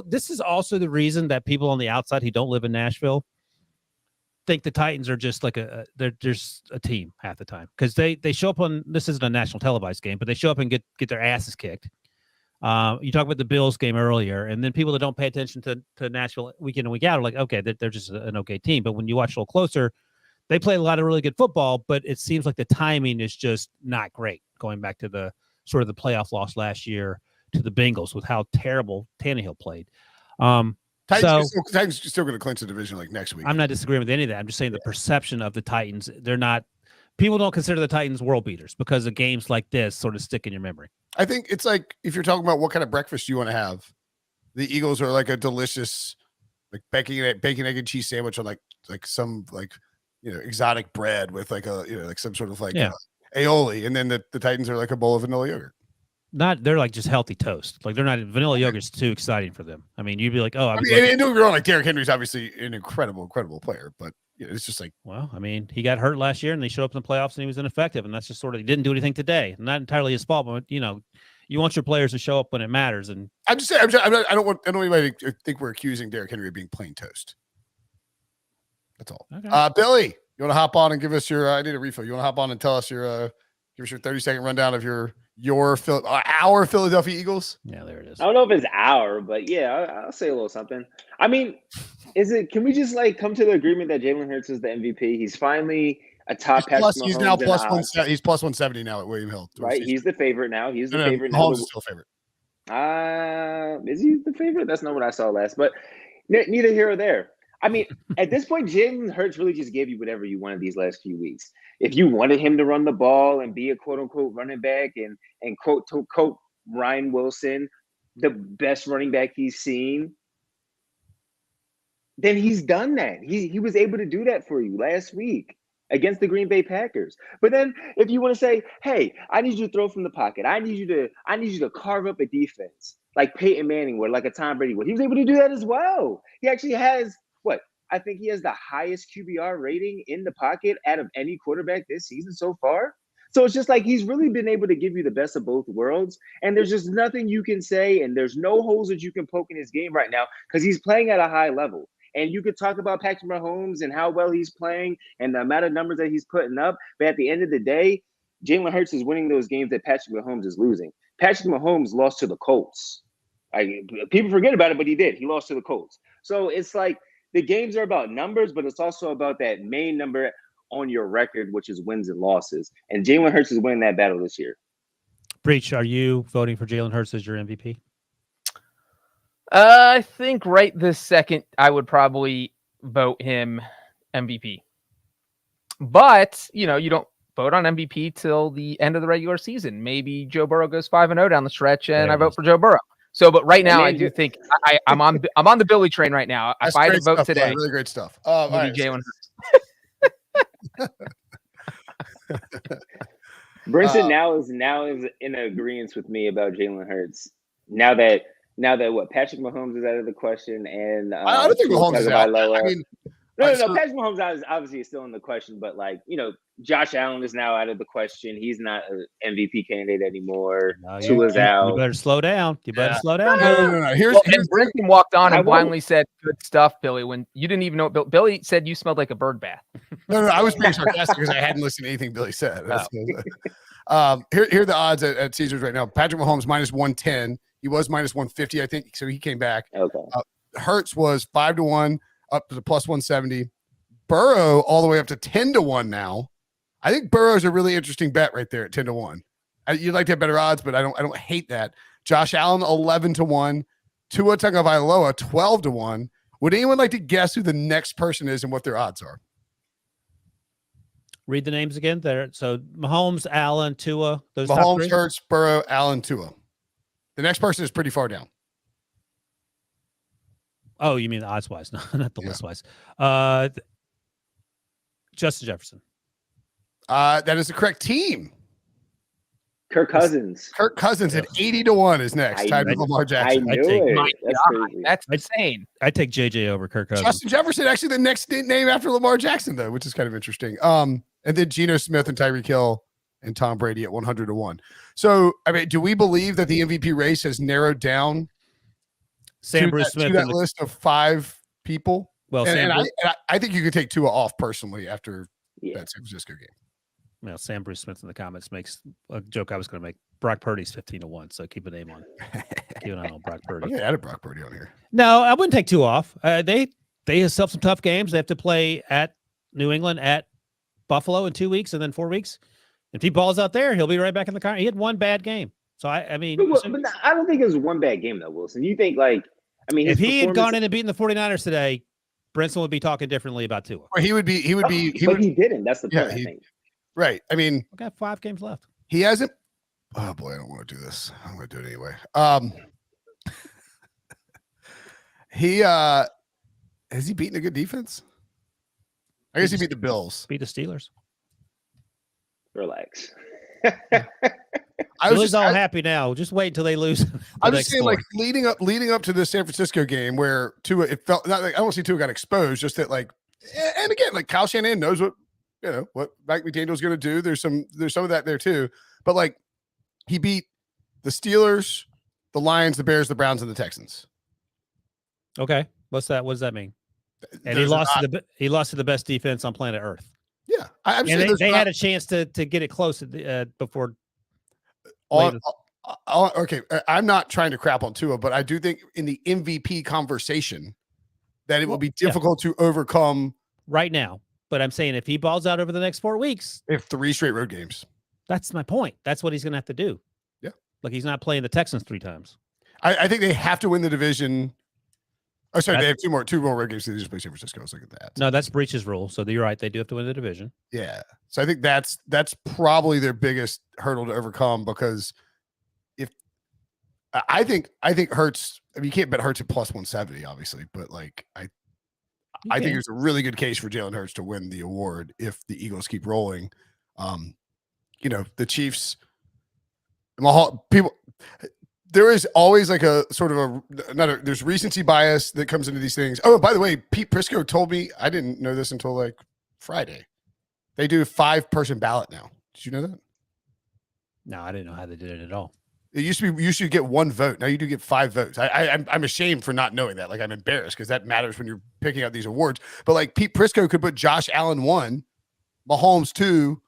this is also the reason that people on the outside who don't live in Nashville think the Titans are just like they're just a team half the time, because they show up on, this isn't a national televised game, but they show up and get their asses kicked. You talk about the Bills game earlier, and then people that don't pay attention to Nashville week in and week out are like, okay, they're just an okay team. But when you watch a little closer, they play a lot of really good football, but it seems like the timing is just not great, going back to the sort of the playoff loss last year to the Bengals with how terrible Tannehill played. Titans are still going to clinch the division like next week. I'm not disagreeing with any of that. I'm just saying the perception of the Titans, people don't consider the Titans world beaters because of games like this sort of stick in your memory. I think it's like, if you're talking about what kind of breakfast you want to have, the Eagles are like a delicious, like bacon, egg, and cheese sandwich on like some exotic bread with like some sort of aioli, and then the Titans are like a bowl of vanilla yogurt. They're like just healthy toast. Like, they're not, vanilla yogurt's too exciting for them. I mean, you'd be like, oh, don't get me wrong, like Derrick Henry's obviously an incredible player, but it's just like, well, I mean, he got hurt last year and they showed up in the playoffs and he was ineffective, and that's just sort of, he didn't do anything today. Not entirely his fault, but you want your players to show up when it matters. And I'm just saying, I don't want anybody to think we're accusing Derrick Henry of being plain toast. That's all. Okay. Billy, you want to hop on and give us your? I need a refill. You want to hop on and tell us your? Give us your 30-second rundown of our Philadelphia Eagles. Yeah, there it is. I don't know if it's our, but yeah, I'll say a little something. I mean, can we just come to the agreement that Jalen Hurts is the MVP? He's finally a top Patrick Mahomes. He's now plus 170. He's plus 170 now at William Hill. Right, he's the favorite now. He's the favorite now. Mahomes is still a favorite. Is he the favorite? That's not what I saw last, but neither here or there. I mean, at this point, Jalen Hurts really just gave you whatever you wanted these last few weeks. If you wanted him to run the ball and be a quote-unquote running back and quote Ryan Wilson, the best running back he's seen, then he's done that. He was able to do that for you last week against the Green Bay Packers. But then if you want to say, hey, I need you to throw from the pocket, I need you to carve up a defense like Peyton Manning would, like a Tom Brady would. He was able to do that as well. He actually has I think he has the highest QBR rating in the pocket out of any quarterback this season so far. So it's just like he's really been able to give you the best of both worlds. And there's just nothing you can say, and there's no holes that you can poke in his game right now because he's playing at a high level. And you could talk about Patrick Mahomes and how well he's playing and the amount of numbers that he's putting up. But at the end of the day, Jalen Hurts is winning those games that Patrick Mahomes is losing. Patrick Mahomes lost to the Colts. People forget about it, but he did. He lost to the Colts. So it's like, the games are about numbers, but it's also about that main number on your record, which is wins and losses. And Jalen Hurts is winning that battle this year. Breech, are you voting for Jalen Hurts as your MVP? I think right this second, I would probably vote him MVP. But, you don't vote on MVP till the end of the regular season. Maybe Joe Burrow goes 5-0 down the stretch, and I vote for Joe Burrow. So, but right now, I do think I'm on the Billy train right now. If I had to vote today, really great stuff. Jalen Hurts. Brinson now is in agreement with me about Jalen Hurts. Now that what Patrick Mahomes is out of the question, and I don't think Mahomes is out. I mean, No, so- Patrick Mahomes obviously is still in the question, but like, Josh Allen is now out of the question. He's not an MVP candidate anymore. No, Tua's out. You better slow down. You better Yeah. slow down. No. Here's And Brinson walked on I and won't. blindly said good stuff, Billy, when you didn't even know. Billy said you smelled like a bird bath. No, I was being sarcastic because I hadn't listened to anything Billy said. Here are the odds at Caesars right now. Patrick Mahomes minus 110. He was minus 150, I think, so he came back. Okay. Hurts was 5-1 up to the plus 170. Burrow all the way up to 10-1 now. I think Burrow's a really interesting bet right there at 10-1. You'd like to have better odds, but I don't hate that. Josh Allen 11-1. Tua Tagovailoa 12-1. Would anyone like to guess who the next person is and what their odds are? Read the names again. There. So Mahomes, Allen, Tua. Those top three? Mahomes, Hurts, Burrow, Allen, Tua. The next person is pretty far down. Oh, you mean the odds wise, not the list wise. Justin Jefferson. That is the correct team. Kirk Cousins. Kirk Cousins at 80-1 is next. Tied with Lamar I Jackson. knew take it. My That's God, crazy. that's insane. I take JJ over Kirk Cousins. Justin Jefferson, actually the next name after Lamar Jackson, though, which is kind of interesting. And then Geno Smith and Tyreek Hill and Tom Brady at 100-1. So, I mean, do we believe that the MVP race has narrowed down Sam Bruce Smith to that list of 5 people? Well, And I think you could take Tua off personally after Yeah. that San Francisco game. Well, Sam Bruce Smith in the comments makes a joke I was going to make. Brock Purdy's 15-1, so keep a name on. Keep an eye on Brock Purdy. I added Brock Purdy on here. No, I wouldn't take 2 off. They have some tough games. They have to play at New England, at Buffalo in 2 weeks, and then 4 weeks. If he balls out there, he'll be right back in the car. He had one bad game, so I mean, But I don't think it was one bad game though, Wilson. You think if he had gone in and beaten the 49ers today, Brinson would be talking differently about Tua. Or he would be. but he didn't. That's the point. Yeah, I think. Right. I mean, We've got 5 games left. he hasn't. Oh boy, I don't want to do this. I'm going to do it anyway. He has he beaten a good defense? I guess he beat the Bills. Beat the Steelers. Relax. I was Billy's just, all happy now. Just wait until they lose. I was just saying, like leading up to the San Francisco game, where Tua, it felt not like I don't see Tua got exposed, just that like, and again, like Kyle Shanahan knows what Mike McDaniel's going to do. There's some of that there too, but like he beat the Steelers, the Lions, the Bears, the Browns, and the Texans. Okay, what's that? What does that mean? And There's he lost to the best defense on planet Earth. Yeah, I'm saying And there's they not- had a chance to get it close before. Okay, I'm not trying to crap on Tua, but I do think in the MVP conversation that it will be difficult to overcome Right now, but I'm saying if he balls out over the next 4 weeks, if 3 straight road games. that's my point. That's what he's going to have to do. Yeah. Like he's not playing the Texans 3 times. I think they have to win the division. Oh, sorry, they have two more road games. They just play San Francisco. Let's look at that. No, that's Breech's rule. So you're right. They do have to win the division. Yeah. So I think that's probably their biggest hurdle to overcome, because if I think Hurts, I mean, you can't bet Hurts at plus 170, obviously, but like I think there's a really good case for Jalen Hurts to win the award if the Eagles keep rolling. The Chiefs, people. There is always like a sort of there's recency bias that comes into these things. Oh, by the way, Pete Prisco told me, I didn't know this until like Friday. They do 5-person ballot now. Did you know that? No, I didn't know how they did it at all. It used to be you should get 1 vote. Now you do get 5 votes. I'm ashamed for not knowing that. Like I'm embarrassed because that matters when you're picking out these awards. But like Pete Prisco could put Josh Allen 1, Mahomes 2,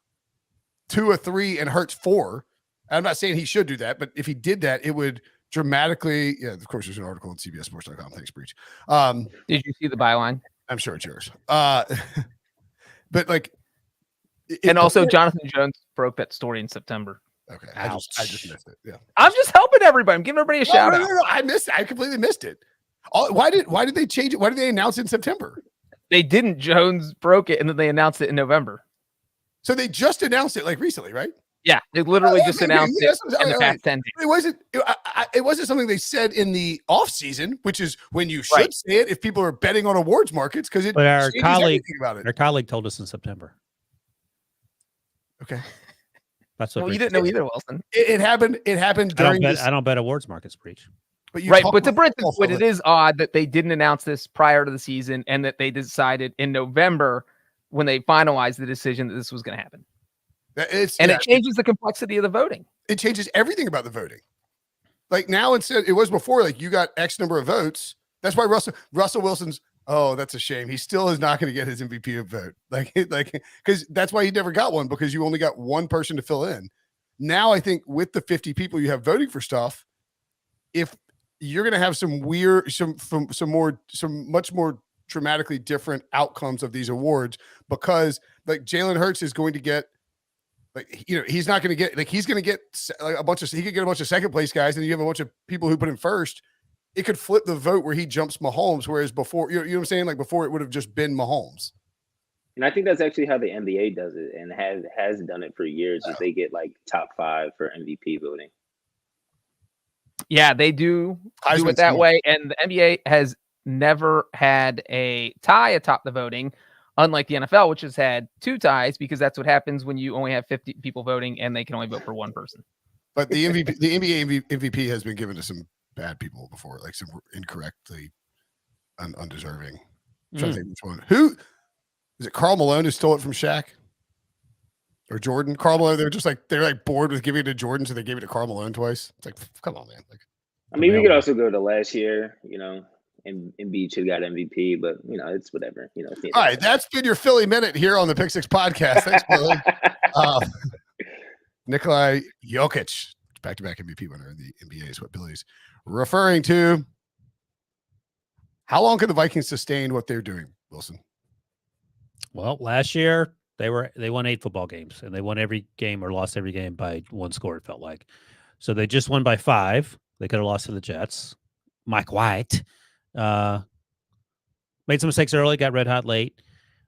Tua 3, and Hurts 4. I'm not saying he should do that, but if he did that, it would dramatically. Yeah, of course, there's an article on CBSSports.com. Thanks, Breech. Did you see the byline? I'm sure it's yours. But like, And also, Jonathan Jones broke that story in September. Okay, I just missed it. Yeah, I'm just helping everybody. I'm giving everybody a shout out. No, I missed it. I completely missed it. Why did they change it? Why did they announce it in September? They didn't. Jones broke it, and then they announced it in November. So they just announced it like recently, right? Yeah, they literally just announced it in the past 10 days. It wasn't something they said in the off season, which is when you should say it if people are betting on awards markets, because But our colleague told us in September. Okay, that's what. Well, you didn't know either, Wilson. It happened. It happened during. I don't bet awards markets, Breech. But you Right, talk but to about Brinson, football, but Phil, it is odd that they didn't announce this prior to the season and that they decided in November when they finalized the decision that this was going to happen. It changes the complexity of the voting. It changes everything about the voting. Like now, instead, it was before, like you got X number of votes. That's why Russell Wilson's, oh, that's a shame. He still is not going to get his MVP vote. Like, because that's why he never got one, because you only got one person to fill in. Now, I think with the 50 people you have voting for stuff, if you're going to have some much more dramatically different outcomes of these awards, because like Jalen Hurts is going to get, like, you know, he's not going to get, like, he's going to get like he could get a bunch of second place guys, and you have a bunch of people who put him first. It could flip the vote where he jumps Mahomes, whereas before, you know what I'm saying? Like before, it would have just been Mahomes. And I think that's actually how the NBA does it, and has done it for years. Is they get like top 5 for MVP voting. Yeah, they do Heisman's it that smart. way, and the NBA has never had a tie atop the voting, unlike the NFL, which has had 2 ties, because that's what happens when you only have 50 people voting and they can only vote for one person. But the NBA MVP has been given to some bad people before, like some incorrectly undeserving. I'm trying to think which one. Who is it? Karl Malone who stole it from Shaq or Jordan? Karl Malone. They're like bored with giving it to Jordan, so they gave it to Karl Malone twice. It's like, come on, man. Like, I mean, we could also go to last year, you know, and Embiid should have got MVP, but you know, it's whatever. You know. All right, that's been your Philly Minute here on the Pick Six Podcast. Thanks, Billy. Nikolai Jokic, back-to-back MVP winner in the NBA, is what Billy's referring to. How long can the Vikings sustain what they're doing, Wilson? Well, last year they won 8 football games, and they won every game or lost every game by 1 score, it felt like. So they just won by 5. They could have lost to the Jets. Mike White made some mistakes early, got red hot late.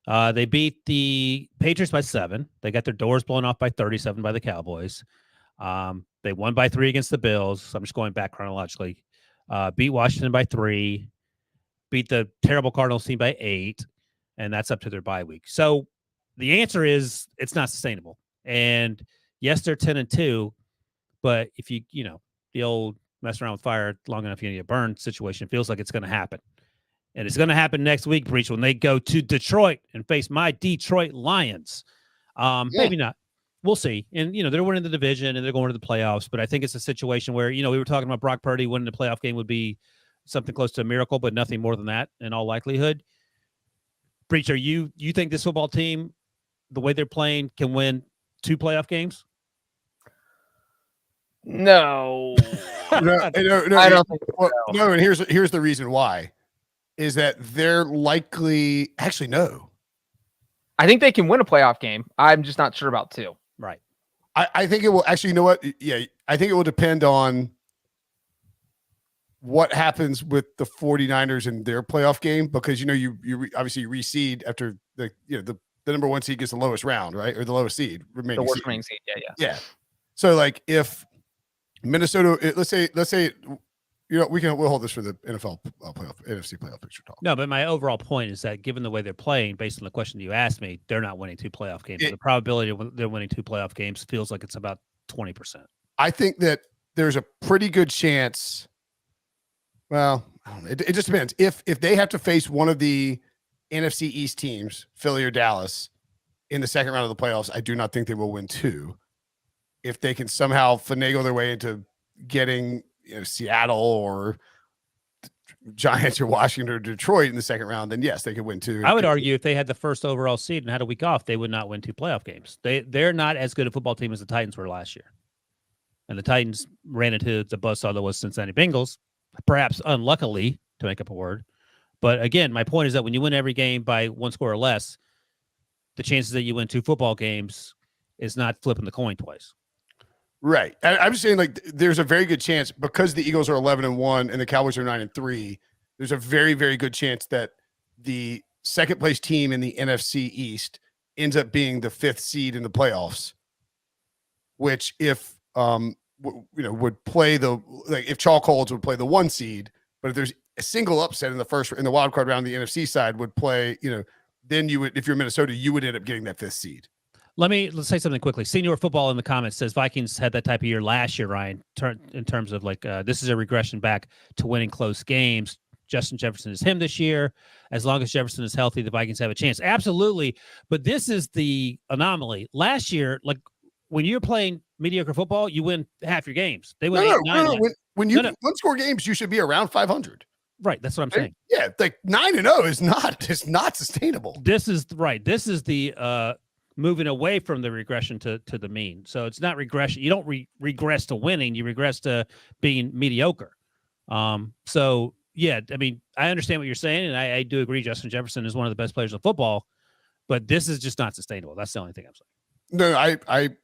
They beat the Patriots by 7. They got their doors blown off by 37 by the Cowboys. They won by 3 against the Bills. So I'm just going back chronologically. Beat Washington by 3. Beat the terrible Cardinals team by 8. And that's up to their bye week. So the answer is it's not sustainable. And yes, they're 10-2. But if you know, the old mess around with fire long enough, you get burned situation feels like it's going to happen. And it's going to happen next week, Breech, when they go to Detroit and face my Detroit Lions. Maybe not. We'll see. And, you know, they're winning the division and they're going to the playoffs. But I think it's a situation where, you know, we were talking about Brock Purdy winning the playoff game would be something close to a miracle, but nothing more than that in all likelihood. Breech, you think this football team, the way they're playing, can win 2 playoff games? No. No, I don't think so. No, and here's the reason why. Is that they're likely actually no. I think they can win a playoff game. I'm just not sure about 2. Right. I think it will actually, you know what? Yeah, I think it will depend on what happens with the 49ers in their playoff game, because you know you obviously reseed after the number 1 seed gets the lowest round, right? Or the lowest seed, remaining The worst seed. remaining seed. Yeah. So like if Minnesota, let's say you know, we'll hold this for the NFL NFC playoff picture talk. No, but my overall point is that given the way they're playing, based on the question you asked me, they're not winning 2 playoff games. The probability of they're winning 2 playoff games feels like it's about 20%. I think that there's a pretty good chance. Well, I don't know. It just depends. If they have to face one of the NFC East teams, Philly or Dallas, in the second round of the playoffs, I do not think they will win 2. If they can somehow finagle their way into getting, you know, Seattle or Giants or Washington or Detroit in the second round, then yes, they could win 2. I would argue if they had the first overall seed and had a week off, they would not win 2 playoff games. They're not as good a football team as the Titans were last year. And the Titans ran into the buzzsaw that was Cincinnati Bengals, perhaps unluckily, to make up a word. But again, my point is that when you win every game by 1 score or less, the chances that you win 2 football games is not flipping the coin twice. Right. I'm just saying, like, there's a very good chance, because the Eagles are 11-1 and the Cowboys are 9-3. There's a very, very good chance that the second place team in the NFC East ends up being the 5th seed in the playoffs, which if would play if chalk holds would play the 1 seed, but if there's a single upset in the wild card round, the NFC side would play, you know, then you would, if you're Minnesota, you would end up getting that 5th seed. Let's say something quickly. Senior Football in the comments says Vikings had that type of year last year, Ryan, in terms of like this is a regression back to winning close games. Justin Jefferson is him this year. As long as Jefferson is healthy, the Vikings have a chance. Absolutely. But this is the anomaly. Last year, like when you're playing mediocre football, you win half your games. They win 8-9. When you one-score games, you should be around 500. Right. That's what I'm saying. Yeah, like 9-0 is not sustainable. This is right. This is the moving away from the regression to the mean. So it's not regression. You don't regress to winning. You regress to being mediocre. So yeah, I mean, I understand what you're saying, and I do agree. Justin Jefferson is one of the best players in football, but this is just not sustainable. That's the only thing I'm saying. No,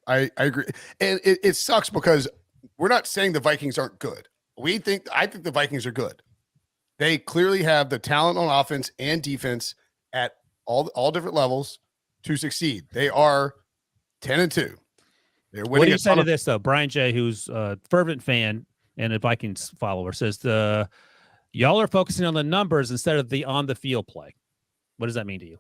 I agree, and it sucks because we're not saying the Vikings aren't good. I think the Vikings are good. They clearly have the talent on offense and defense at all different levels to succeed. They are 10-2. They're winning. What do you say to this though? Brian J., who's a fervent fan and a Vikings follower, says y'all are focusing on the numbers instead of the on the field play. What does that mean to you?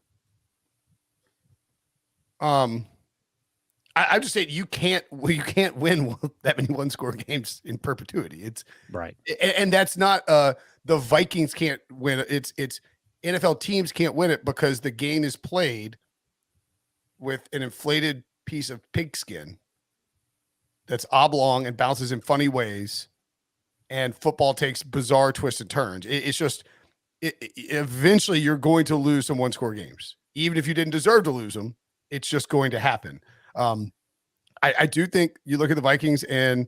I just say you can't win that many one-score games in perpetuity. It's right, and that's not the Vikings can't win. It's NFL teams can't win it because the game is played with an inflated piece of pigskin that's oblong and bounces in funny ways, and football takes bizarre twists and turns. It's just eventually you're going to lose some one-score games, even if you didn't deserve to lose them. It's just going to happen. I do think you look at the Vikings, and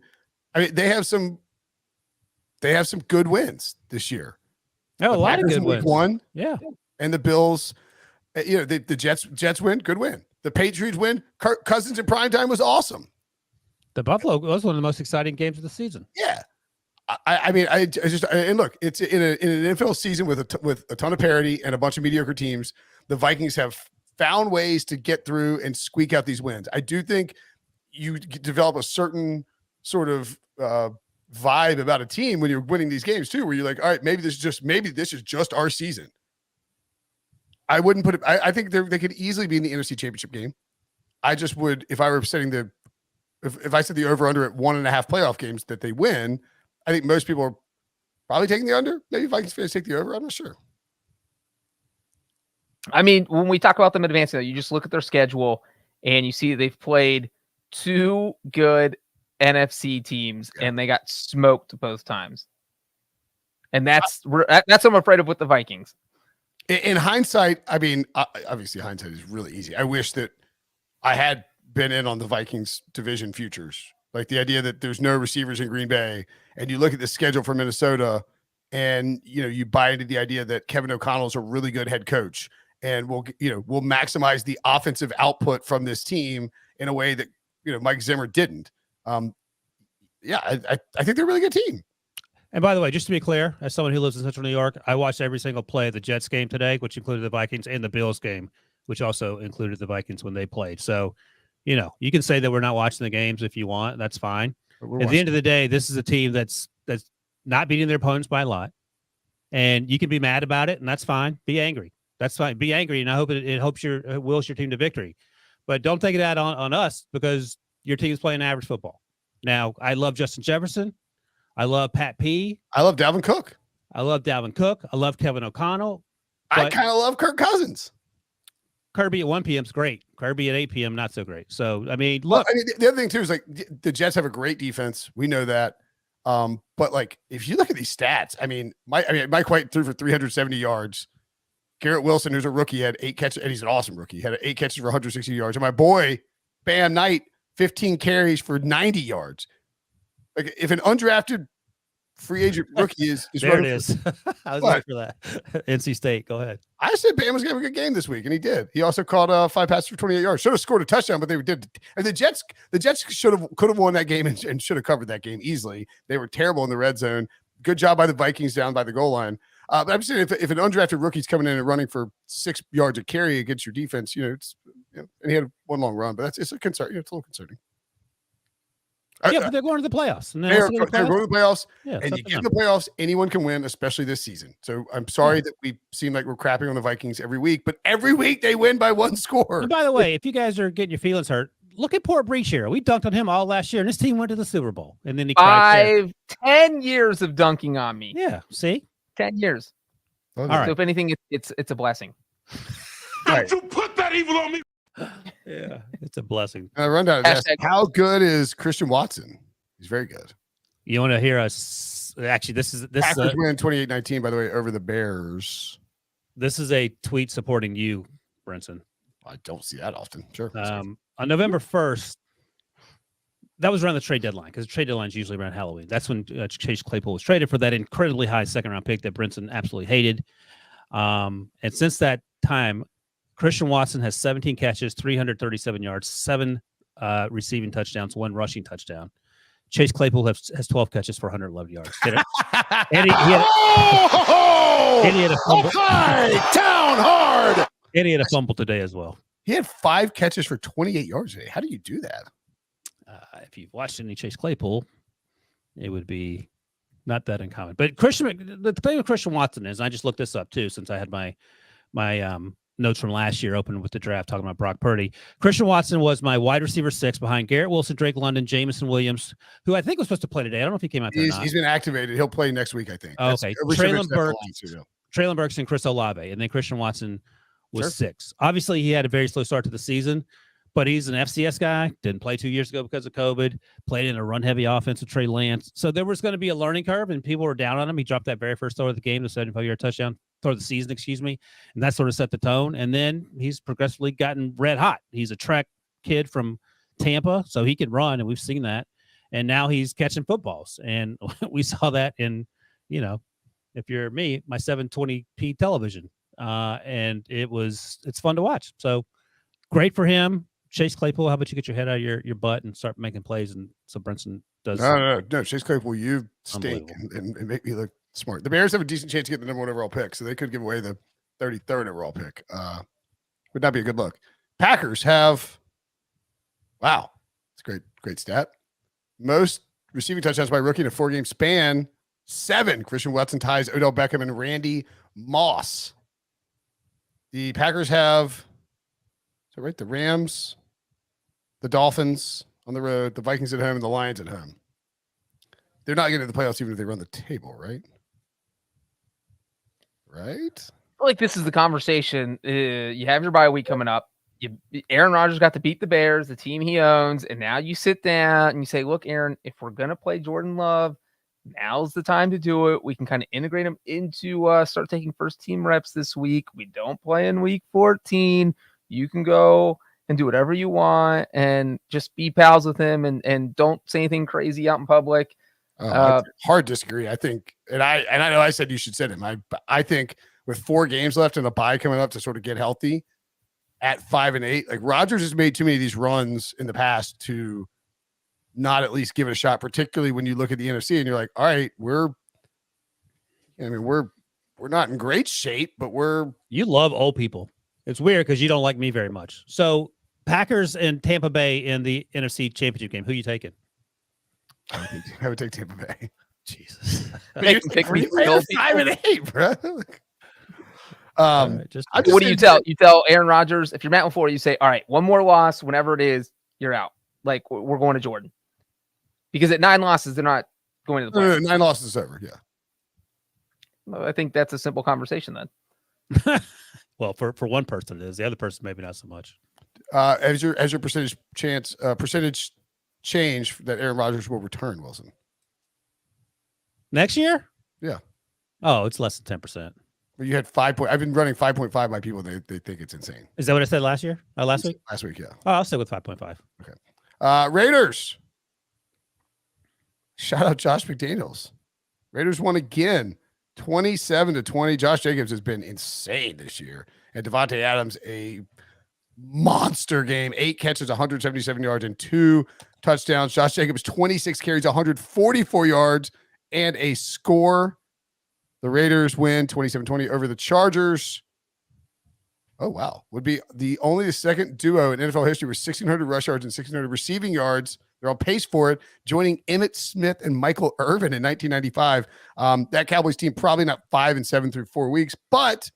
I mean they have some good wins this year. Oh, a lot of good wins. One, yeah, and the Bills. The Jets win, good win. The Patriots win. Kirk Cousins in primetime was awesome. The Buffalo was one of the most exciting games of the season. Yeah, I mean, I just and look, it's in an NFL season with a ton of parity and a bunch of mediocre teams. The Vikings have found ways to get through and squeak out these wins. I do think you develop a certain sort of vibe about a team when you're winning these games too, where you're like, all right, maybe this is just our season. I wouldn't put it. I think they could easily be in the NFC Championship game. I just would, if I were setting if I set the over under at 1.5 playoff games that they win, I think most people are probably taking the under. Maybe Vikings fans take the over. I'm not sure. I mean, when we talk about them advancing, you just look at their schedule and you see they've played 2 good NFC teams and they got smoked both times. And that's what I'm afraid of with the Vikings. In hindsight, I mean, obviously hindsight is really easy. I wish that I had been in on the Vikings division futures. Like the idea that there's no receivers in Green Bay, and you look at the schedule for Minnesota, and you buy into the idea that Kevin O'Connell is a really good head coach, and we'll maximize the offensive output from this team in a way that Mike Zimmer didn't. I think they're a really good team. And by the way, just to be clear, as someone who lives in Central New York, I watched every single play of the Jets game today, which included the Vikings, and the Bills game, which also included the Vikings when they played. So, you can say that we're not watching the games if you want. That's fine. At the end of the day, this is a team that's not beating their opponents by a lot. And you can be mad about it, and that's fine. Be angry. That's fine. Be angry, and I hope it wills your team to victory. But don't take it out on us because your team's playing average football. Now, I love Justin Jefferson. I love Pat P. I love Dalvin Cook. I love Kevin O'Connell. I kind of love Kirk Cousins. Kirby at 1 p.m. is great. Kirby at 8 p.m. not so great. So, I mean, look. Well, the other thing, too, is like the Jets have a great defense. We know that. But, like, if you look at these stats, Mike White threw for 370 yards. Garrett Wilson, who's a rookie, had 8 catches, and he's an awesome rookie, had 8 catches for 160 yards. And my boy, Bam Knight, 15 carries for 90 yards. Like, if an undrafted free agent rookie is there it is. I was waiting for that. NC State, go ahead. I said Bam was going to have a good game this week, and he did. He also caught 5 passes for 28 yards. Should have scored a touchdown, but they did. And the Jets could have won that game and should have covered that game easily. They were terrible in the red zone. Good job by the Vikings down by the goal line. But I'm saying if an undrafted rookie's coming in and running for 6 yards a carry against your defense, and he had one long run, but it's a concern. It's a little concerning. Yeah, but they're going to the playoffs. And then They're once they go to the going playoffs, to the playoffs, yeah, and it's you up to get in them. the playoffs, anyone can win, especially this season. So I'm sorry that we seem like we're crapping on the Vikings every week, but every week they win by one score. And by the way, if you guys are getting your feelings hurt, look at poor Breech here. We dunked on him all last year, and this team went to the Super Bowl. And then he cried. 10 years of dunking on me. Yeah, see? 10 years. All right. So if anything, it's a blessing. Right. You put that evil on me. Yeah, it's a blessing. Rundown. Hashtag- How good is Christian Watson? He's very good. You want to hear us? Actually, this is Packers win 28-19, by the way, over the Bears. this is a tweet supporting you, Brinson. I don't see that often. Sure. On November 1st, that was around the trade deadline because the trade deadline is usually around Halloween. That's when Chase Claypool was traded for that incredibly high second-round pick that Brinson absolutely hated. And since that time, Christian Watson has 17 catches, 337 yards, 7 receiving touchdowns, 1 rushing touchdown. Chase Claypool has 12 catches for 111 yards. And he had a fumble. Town hard. And he had a fumble today as well. He had 5 catches for 28 yards today. How do you do that? If you've watched any Chase Claypool, it would be not that uncommon. But the thing with Christian Watson is, and I just looked this up too, since I had my notes from last year open with the draft talking about Brock Purdy. Christian Watson was my wide receiver 6 behind Garrett Wilson, Drake London, Jamison Williams, who I think was supposed to play today. I don't know if he came out there or not. He's been activated. He'll play next week, I think. Oh, okay. Traylon Burks and Chris Olave, and then Christian Watson was 6. Obviously, he had a very slow start to the season, but he's an FCS guy. Didn't play 2 years ago because of COVID. Played in a run-heavy offense with Trey Lance. So there was going to be a learning curve, and people were down on him. He dropped that very first throw of the game, the 75-yard touchdown throw of the season, and that sort of set the tone. And then he's progressively gotten red hot. He's a track kid from Tampa, so he can run, and we've seen that. And now he's catching footballs, and we saw that in, if you're me, my 720p television, and it's fun to watch. So great for him. Chase Claypool, how about you get your head out of your butt and start making plays? And so Brinson does. No. Chase Claypool, you stink and make me look smart. The Bears have a decent chance to get the number 1 overall pick, so they could give away the 33rd overall pick. Would not be a good look. Packers have, wow, it's a great stat. Most receiving touchdowns by rookie in a 4-game span, 7. Christian Watson ties Odell Beckham and Randy Moss. The Packers have, so right, the Rams, the Dolphins on the road, the Vikings at home, and the Lions at home. They're not getting to the playoffs even if they run the table, right? Right? I feel like this is the conversation. You have your bye week coming up. Aaron Rodgers got to beat the Bears, the team he owns, and now you sit down and you say, look, Aaron, if we're going to play Jordan Love, now's the time to do it. We can kind of integrate him into start taking first-team reps this week. We don't play in week 14. You can go and do whatever you want and just be pals with him and don't say anything crazy out in public. Hard disagree. I think, and I know I said you should sit him. I think with 4 games left and a bye coming up to sort of get healthy at 5-8, like Rodgers has made too many of these runs in the past to not at least give it a shot, particularly when you look at the NFC and you're like, all right, we're not in great shape, but you love old people. It's weird because you don't like me very much. So Packers and Tampa Bay in the NFC Championship game. Who you taking? I would take Tampa Bay. Jesus. Pick me. 5-8, bro. What do you tell? You tell Aaron Rodgers, if you're Matt LaFleur, you say, all right, 1 more loss, whenever it is, you're out. Like, we're going to Jordan. Because at 9 losses, they're not going to the playoffs. 9 losses is over, yeah. Well, I think that's a simple conversation then. Well, for one person it is. The other person maybe not so much. As your percentage change that Aaron Rodgers will return, Wilson. Next year? Yeah. Oh, it's less than 10%. Well, you had 5. I've been running 5.5 by people. They think it's insane. Is that what I said last year? Last week? Last week, yeah. Oh, I'll stick with 5.5. Okay. Raiders. Shout out Josh McDaniels. Raiders won again, 27-20. Josh Jacobs has been insane this year. And Devontae Adams, a monster game. 8 catches, 177 yards, and 2 touchdowns. Josh Jacobs, 26 carries, 144 yards, and a score. The Raiders win 27-20 over the Chargers. Oh, wow. Would be the second duo in NFL history with 1,600 rush yards and 1,600 receiving yards They're on pace for it, joining Emmitt Smith and Michael Irvin in 1995. That Cowboys team probably not 5-7 through 4 weeks, but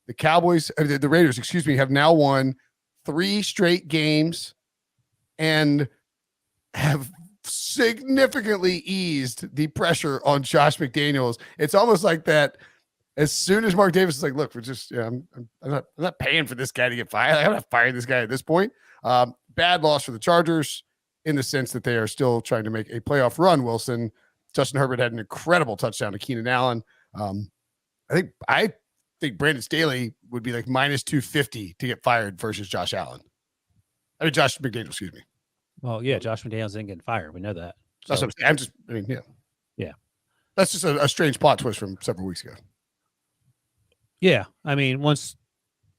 the Raiders, have now won 3 straight games and have significantly eased the pressure on Josh McDaniels. It's almost like that. As soon as Mark Davis is like, look, we're just, I'm not paying for this guy to get fired. I'm not firing this guy at this point. Bad loss for the Chargers in the sense that they are still trying to make a playoff run. Wilson, Justin Herbert had an incredible touchdown to Keenan Allen. I think Brandon Staley would be like minus 250 to get fired versus Josh McDaniels, excuse me. Well, yeah, Josh McDaniels ain't getting fired. We know that. So, that's what I'm saying. Yeah. That's just a strange plot twist from several weeks ago. Yeah, I mean, once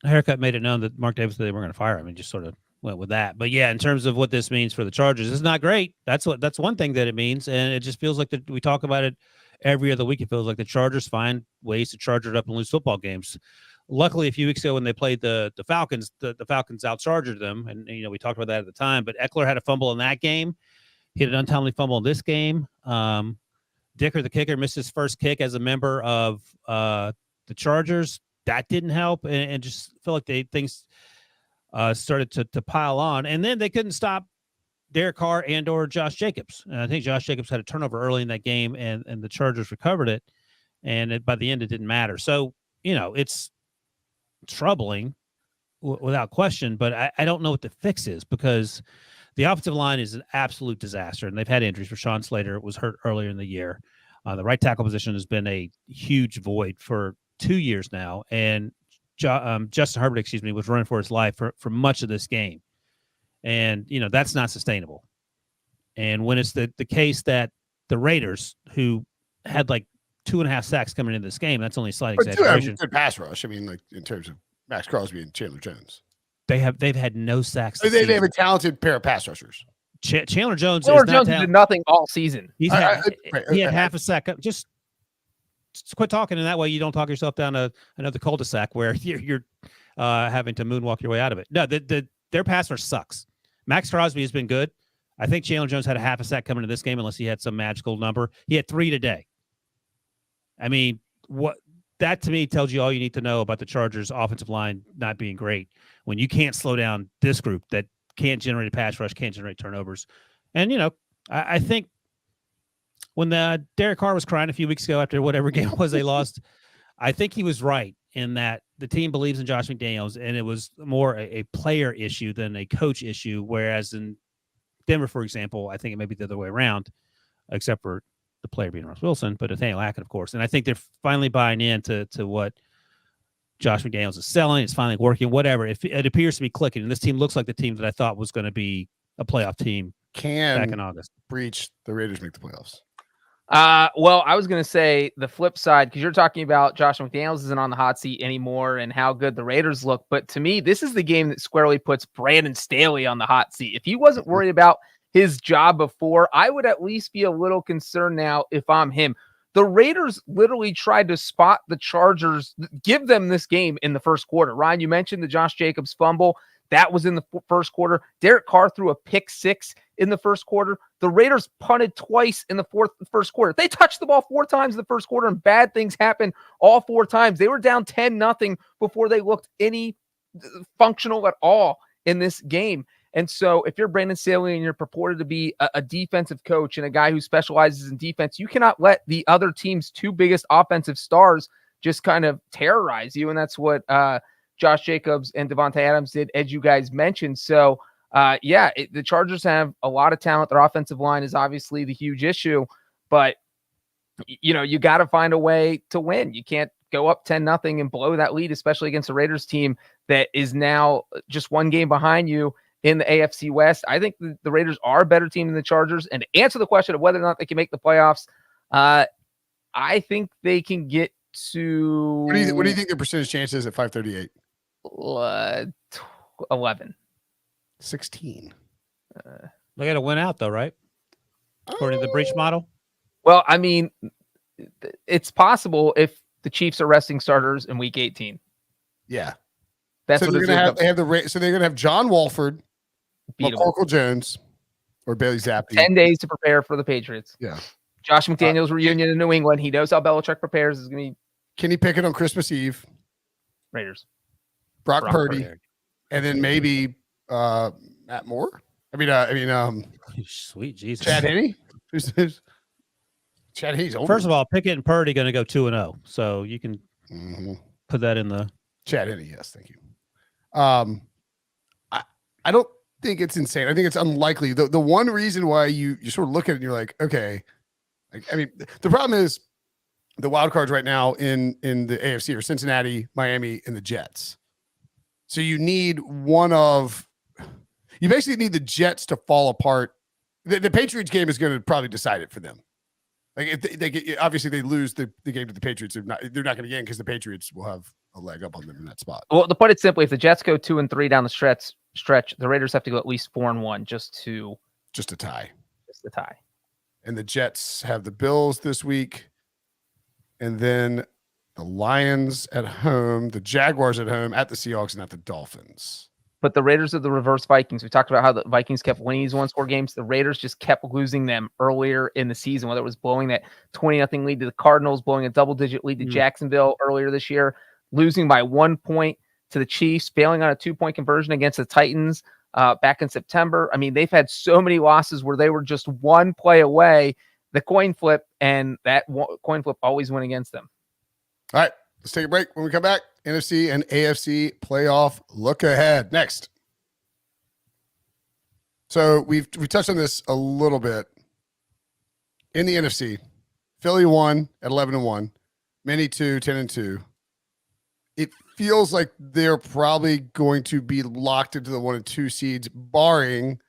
Haircut made it known that Mark Davis said they weren't going to fire him, and just sort of went with that. But yeah, in terms of what this means for the Chargers, it's not great. That's one thing that it means, and it just feels like that we talk about it every other week. It feels like the Chargers find ways to charge it up and lose football games. Luckily, a few weeks ago when they played the Falcons, the Falcons out-charged them, and we talked about that at the time. But Eckler had a fumble in that game. He had an untimely fumble in this game. Dicker, the kicker, missed his first kick as a member of the Chargers. That didn't help, and just feel like things started to pile on. And then they couldn't stop Derek Carr and or Josh Jacobs. And I think Josh Jacobs had a turnover early in that game, and the Chargers recovered it. And by the end, it didn't matter. So, it's troubling without question, but I don't know what the fix is, because the offensive line is an absolute disaster, and they've had injuries. Rashawn Slater was hurt earlier in the year. The right tackle position has been a huge void for 2 years now, and Justin Herbert, was running for his life for much of this game. And, that's not sustainable. And when it's the case that the Raiders, who had like 2.5 sacks coming into this game, that's only a slight exaggeration. Good pass rush. I mean, like in terms of Max Crosby and Chandler Jones. They've had no sacks. They have a talented pair of pass rushers. Chandler Jones did nothing all season. He had half a sack. Just quit talking, and that way you don't talk yourself down another cul-de-sac where you're having to moonwalk your way out of it. No, their pass rush sucks. Max Crosby has been good. I think Chandler Jones had a half a sack coming into this game, unless he had some magical number. He had 3 today. I mean, what that to me tells you all you need to know about the Chargers' offensive line not being great, when you can't slow down this group that can't generate a pass rush, can't generate turnovers. And, I think when Derek Carr was crying a few weeks ago after whatever game it was they lost, I think he was right in that the team believes in Josh McDaniels, and it was more a player issue than a coach issue. Whereas in Denver, for example, I think it may be the other way around, except for the player being Russ Wilson, but Nathaniel Hackett, of course. And I think they're finally buying into what Josh McDaniels is selling. It's finally working, whatever. It appears to be clicking. And this team looks like the team that I thought was going to be a playoff team back in August. Breech, the Raiders make the playoffs. Well, I was going to say the flip side, because you're talking about Josh McDaniels isn't on the hot seat anymore and how good the Raiders look. But to me, this is the game that squarely puts Brandon Staley on the hot seat. If he wasn't worried about his job before, I would at least be a little concerned now if I'm him. The Raiders literally tried to spot the Chargers, give them this game in the first quarter. Ryan, you mentioned the Josh Jacobs fumble. That was in the first quarter. Derek Carr threw a pick 6 in the first quarter. The Raiders punted twice in the first quarter. They touched the ball 4 times in the first quarter, and bad things happened all 4 times. They were down 10-0 before they looked any functional at all in this game. And so if you're Brandon Staley and you're purported to be a defensive coach and a guy who specializes in defense, you cannot let the other team's 2 biggest offensive stars just kind of terrorize you. And that's what Josh Jacobs and Devontae Adams did, as you guys mentioned. So, the Chargers have a lot of talent. Their offensive line is obviously the huge issue, but, you got to find a way to win. You can't go up 10-0 and blow that lead, especially against a Raiders team that is now just 1 game behind you in the AFC West. I think the Raiders are a better team than the Chargers. And to answer the question of whether or not they can make the playoffs, I think they can get to... What do you think the percentage chance is at 538? 11. 16. They got to win out, though, right? According to the Breech model? Well, I mean, it's possible if the Chiefs are resting starters in Week 18. Yeah. That's so what they're going to have. So they're going to have John Walford, McCorkle Jones, or Bailey Zappi. 10 days to prepare for the Patriots. Yeah. Josh McDaniels reunion in New England. He knows how Belichick prepares. Is going to be Kenny Pickett on Christmas Eve. Raiders. Brock Purdy. And then maybe Matt Moore. Sweet Jesus. Chad Henne. Who's Chad Henne's older. First of all, Pickett and Purdy going to go 2-0. So you can put that in the Chad Henne. Yes, thank you. I don't think it's insane. I think it's unlikely. The one reason why you sort of look at it and you're like, okay. The problem is the wild cards right now in the AFC are Cincinnati, Miami, and the Jets. So you basically need the Jets to fall apart. The Patriots game is going to probably decide it for them. Like if they get, obviously they lose the game to the Patriots, they're not going to get in because the Patriots will have a leg up on them in that spot. Well, to put it simply, if the Jets go 2-3 down the stretch, the Raiders have to go at least 4-1 just to tie. And the Jets have the Bills this week, and then the Lions at home, the Jaguars at home, at the Seahawks, and at the Dolphins. But the Raiders are the reverse Vikings. We talked about how the Vikings kept winning these one-score games. The Raiders just kept losing them earlier in the season, whether it was blowing that 20-0 lead to the Cardinals, blowing a double-digit lead to Jacksonville earlier this year, losing by 1 point to the Chiefs, failing on a 2-point conversion against the Titans back in September. I mean, they've had so many losses where they were just one play away, the coin flip, and that coin flip always went against them. All right, let's take a break. When we come back, NFC and AFC playoff look ahead. Next. So we touched on this a little bit. In the NFC, Philly won at 11-1, Minnie 2, 10-2. It feels like they're probably going to be locked into the 1 and 2 seeds, barring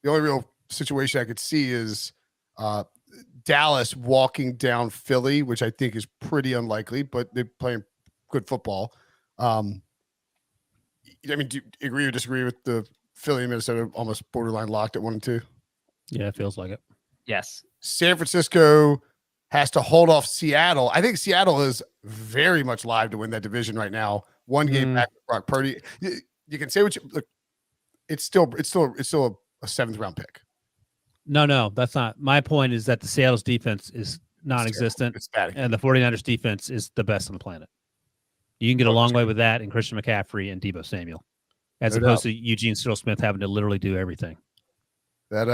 the only real situation I could see is Dallas walking down Philly, which I think is pretty unlikely, but they're playing good football. Do you agree or disagree with the Philly and Minnesota almost borderline locked at 1 and 2? Yeah, it feels like it. Yes. San Francisco has to hold off Seattle. I think Seattle is very much live to win that division right now. One game back with Brock Purdy. You can say what you look. It's still a 7th round pick. No, that's not. My point is that the Seattle's defense is non-existent, and the 49ers defense is the best on the planet. You can get a long way with that and Christian McCaffrey and Deebo Samuel, as opposed to Eugene Smith having to literally do everything. That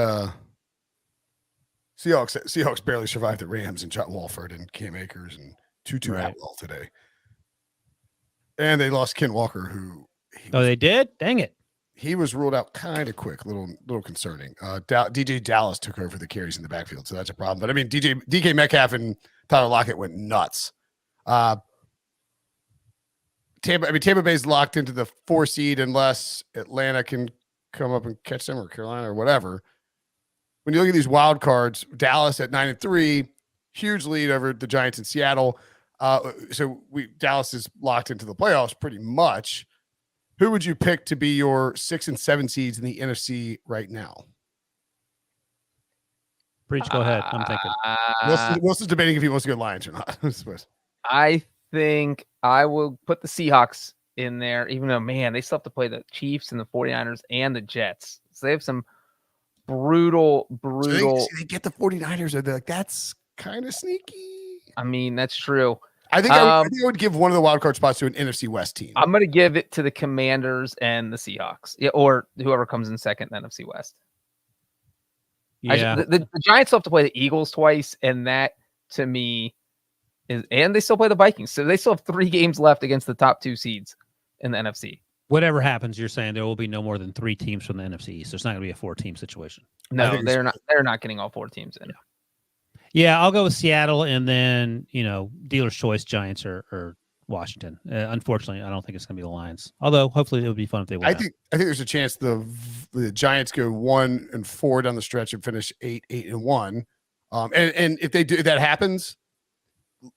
Seahawks barely survived the Rams and John Wolford and Cam Akers and Tutu Atwell today. And they lost Ken Walker, who they did? Dang it. He was ruled out kind of quick, little concerning. DJ Dallas took over the carries in the backfield, so that's a problem. But I mean, DK Metcalf and Tyler Lockett went nuts. Tampa Bay's locked into the 4 seed unless Atlanta can come up and catch them, or Carolina or whatever. When you look at these wild cards, Dallas at 9-3, huge lead over the Giants in Seattle. Dallas is locked into the playoffs pretty much. Who would you pick to be your 6 and 7 seeds in the NFC right now? Breech, go ahead. I'm thinking. Wilson's debating if he wants to go Lions or not. I think I will put the Seahawks in there, even though, man, they still have to play the Chiefs and the 49ers and the Jets. So they have some brutal. So they get the 49ers. They're like, that's kind of sneaky. I mean, that's true. I think I would give one of the wild card spots to an NFC West team. I'm going to give it to the Commanders and the Seahawks, or whoever comes in second in the NFC West. Yeah, the Giants still have to play the Eagles twice, and that to me is, and they still play the Vikings, so they still have 3 games left against the top 2 seeds in the NFC. Whatever happens, you're saying there will be no more than 3 teams from the NFC East. So it's not going to be a 4-team situation. No, they're not. They're not getting all 4 teams in. Yeah, I'll go with Seattle, and then dealer's choice Giants or Washington. Unfortunately, I don't think it's going to be the Lions. Although hopefully it would be fun if they win. I think there's a chance the Giants go 1-4 down the stretch and finish 8-1. And if that happens,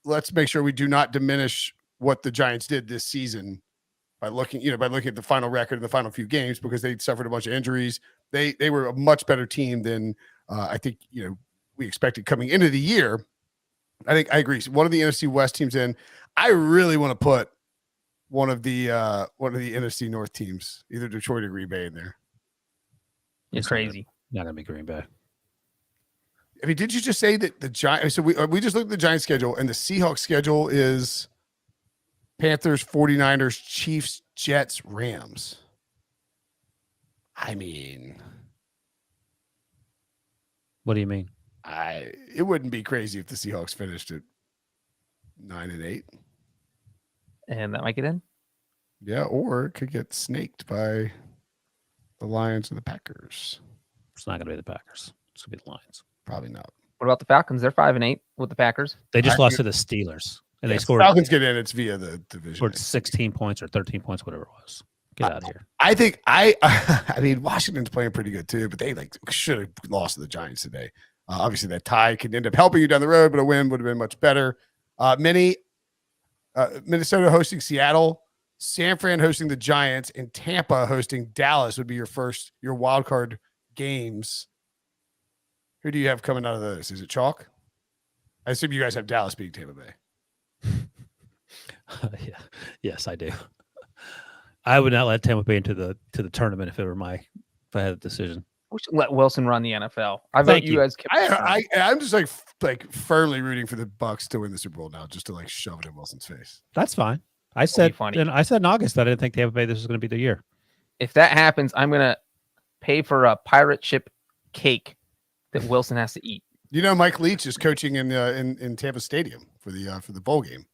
let's make sure we do not diminish what the Giants did this season by looking at the final record in the final few games, because they suffered a bunch of injuries. They were a much better team than I think we expected coming into the year. I agree. So one of the NFC West teams in. I really want to put one of the NFC North teams, either Detroit or Green Bay, in there. It's crazy. Not going to be Green Bay. I mean, did you just say that the Giants? So we just looked at the Giants schedule, and the Seahawks schedule is Panthers, 49ers, Chiefs, Jets, Rams. I mean, What do you mean? it wouldn't be crazy if the Seahawks finished at 9-8. And that might get in. Yeah, or it could get snaked by the Lions and the Packers. It's not going to be the Packers. It's going to be the Lions. Probably not. What about the Falcons? They're 5-8 with the Packers. They just lost to the Steelers, and they scored. Falcons get in. It's via the division. Scored 16 points or 13 points, whatever it was. Get out of here. I think I mean, Washington's playing pretty good too, but they should have lost to the Giants today. Obviously, that tie could end up helping you down the road, but a win would have been much better. Minnesota hosting Seattle, San Fran hosting the Giants, and Tampa hosting Dallas would be your wild card games. Who do you have coming out of those? Is it chalk? I assume you guys have Dallas beating Tampa Bay. Yeah. Yes, I do. I would not let Tampa Bay into the tournament if I had a decision. We should let Wilson run the NFL. I vote you as. I'm just like firmly rooting for the Bucs to win the Super Bowl now, just to shove it in Wilson's face. That's fine. I said in August that I didn't think Tampa Bay this was going to be the year. If that happens, I'm going to pay for a pirate ship cake that Wilson has to eat. You know, Mike Leach is coaching in Tampa Stadium for the bowl game.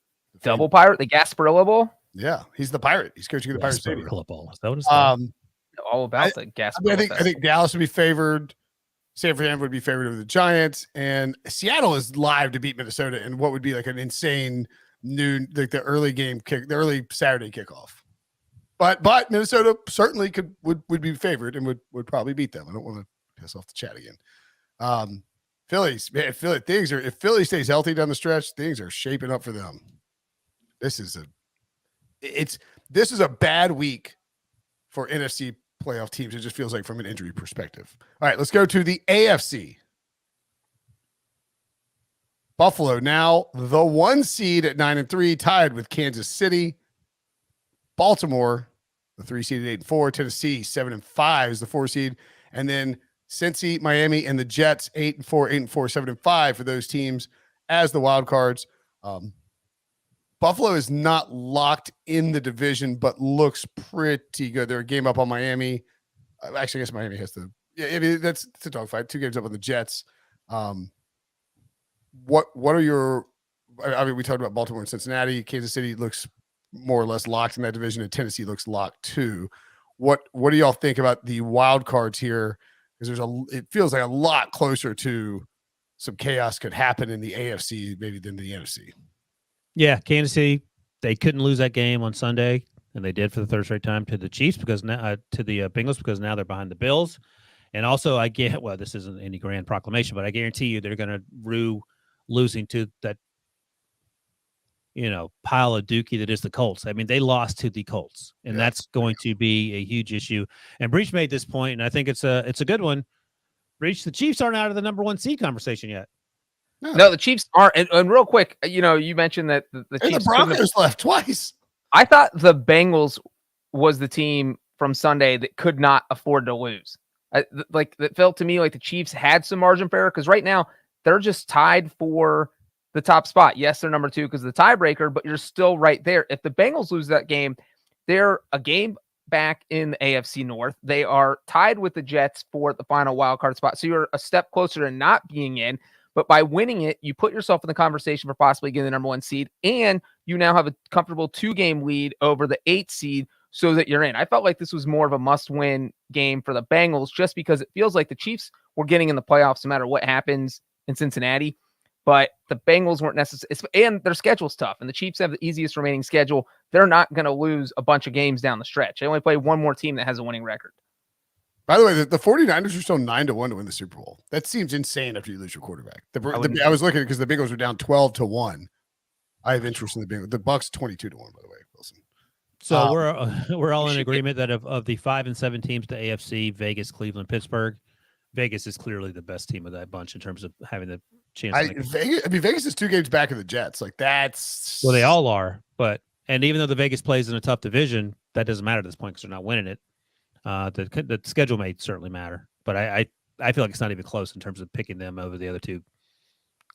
Double pirate, the Gasparilla Bowl. Yeah, he's the pirate. He's coaching the Pirate Stadium. Bowl. Is that what it's called? All about the Gasparilla. I think Dallas would be favored. San Fran would be favored over the Giants, and Seattle is live to beat Minnesota in what would be like an insane noon, like the early Saturday kickoff. But Minnesota certainly would be favored and would probably beat them. I don't want to piss off the chat again. Phillies, man, if Philly stays healthy down the stretch, things are shaping up for them. This is a bad week for NFC playoff teams. It just feels like from an injury perspective. All right, let's go to the AFC. Buffalo now the 1 seed at 9-3, tied with Kansas City. Baltimore, the 3 seed at 8-4. Tennessee 7-5 is the 4 seed, and then Cincy, Miami, and the Jets 8-4, 8-4, 7-5 for those teams as the wild cards. Buffalo is not locked in the division, but looks pretty good. They're a game up on Miami. Actually, I guess Miami has to. Yeah, I mean, it's a dogfight. 2 games up on the Jets. What are your? I mean, we talked about Baltimore and Cincinnati. Kansas City looks more or less locked in that division, and Tennessee looks locked too. What do y'all think about the wild cards here? Because it feels like a lot closer to some chaos could happen in the AFC maybe than the NFC. Yeah, Kansas City, they couldn't lose that game on Sunday, and they did for the third straight time to the Chiefs because now to the Bengals because now they're behind the Bills. And also, this isn't any grand proclamation, but I guarantee you they're going to rue losing to that, pile of dookie that is the Colts. I mean, they lost to the Colts, and that's going to be a huge issue. And Breech made this point, and I think it's a good one. Breech, the Chiefs aren't out of the number 1 seed conversation yet. No, the Chiefs aren't. And real quick, you mentioned that the Chiefs. The Broncos left twice. I thought the Bengals was the team from Sunday that could not afford to lose. That felt to me like the Chiefs had some margin for error because right now they're just tied for the top spot. Yes, they're number 2 because of the tiebreaker, but you're still right there. If the Bengals lose that game, they're a game back in the AFC North. They are tied with the Jets for the final wild card spot. So you're a step closer to not being in. But by winning it, you put yourself in the conversation for possibly getting the number 1 seed, and you now have a comfortable 2-game lead over the 8 seed so that you're in. I felt like this was more of a must-win game for the Bengals just because it feels like the Chiefs were getting in the playoffs no matter what happens in Cincinnati, but the Bengals weren't necessarily, and their schedule's tough, and the Chiefs have the easiest remaining schedule. They're not going to lose a bunch of games down the stretch. They only play one more team that has a winning record. By the way, the 49ers are still 9-1 to win the Super Bowl. That seems insane after you lose your quarterback. I was looking because the Bengals were down 12-1. I have interest in the Bengals. The Bucs 22-1, by the way, Wilson. So we're all in agreement that of the 5 and 7 teams to AFC, Vegas, Cleveland, Pittsburgh, Vegas is clearly the best team of that bunch in terms of having the chance. Vegas is 2 games back of the Jets. Like that's they all are. And even though the Vegas plays in a tough division, that doesn't matter at this point because they're not winning it. The schedule may certainly matter, but I I feel like it's not even close in terms of picking them over the other two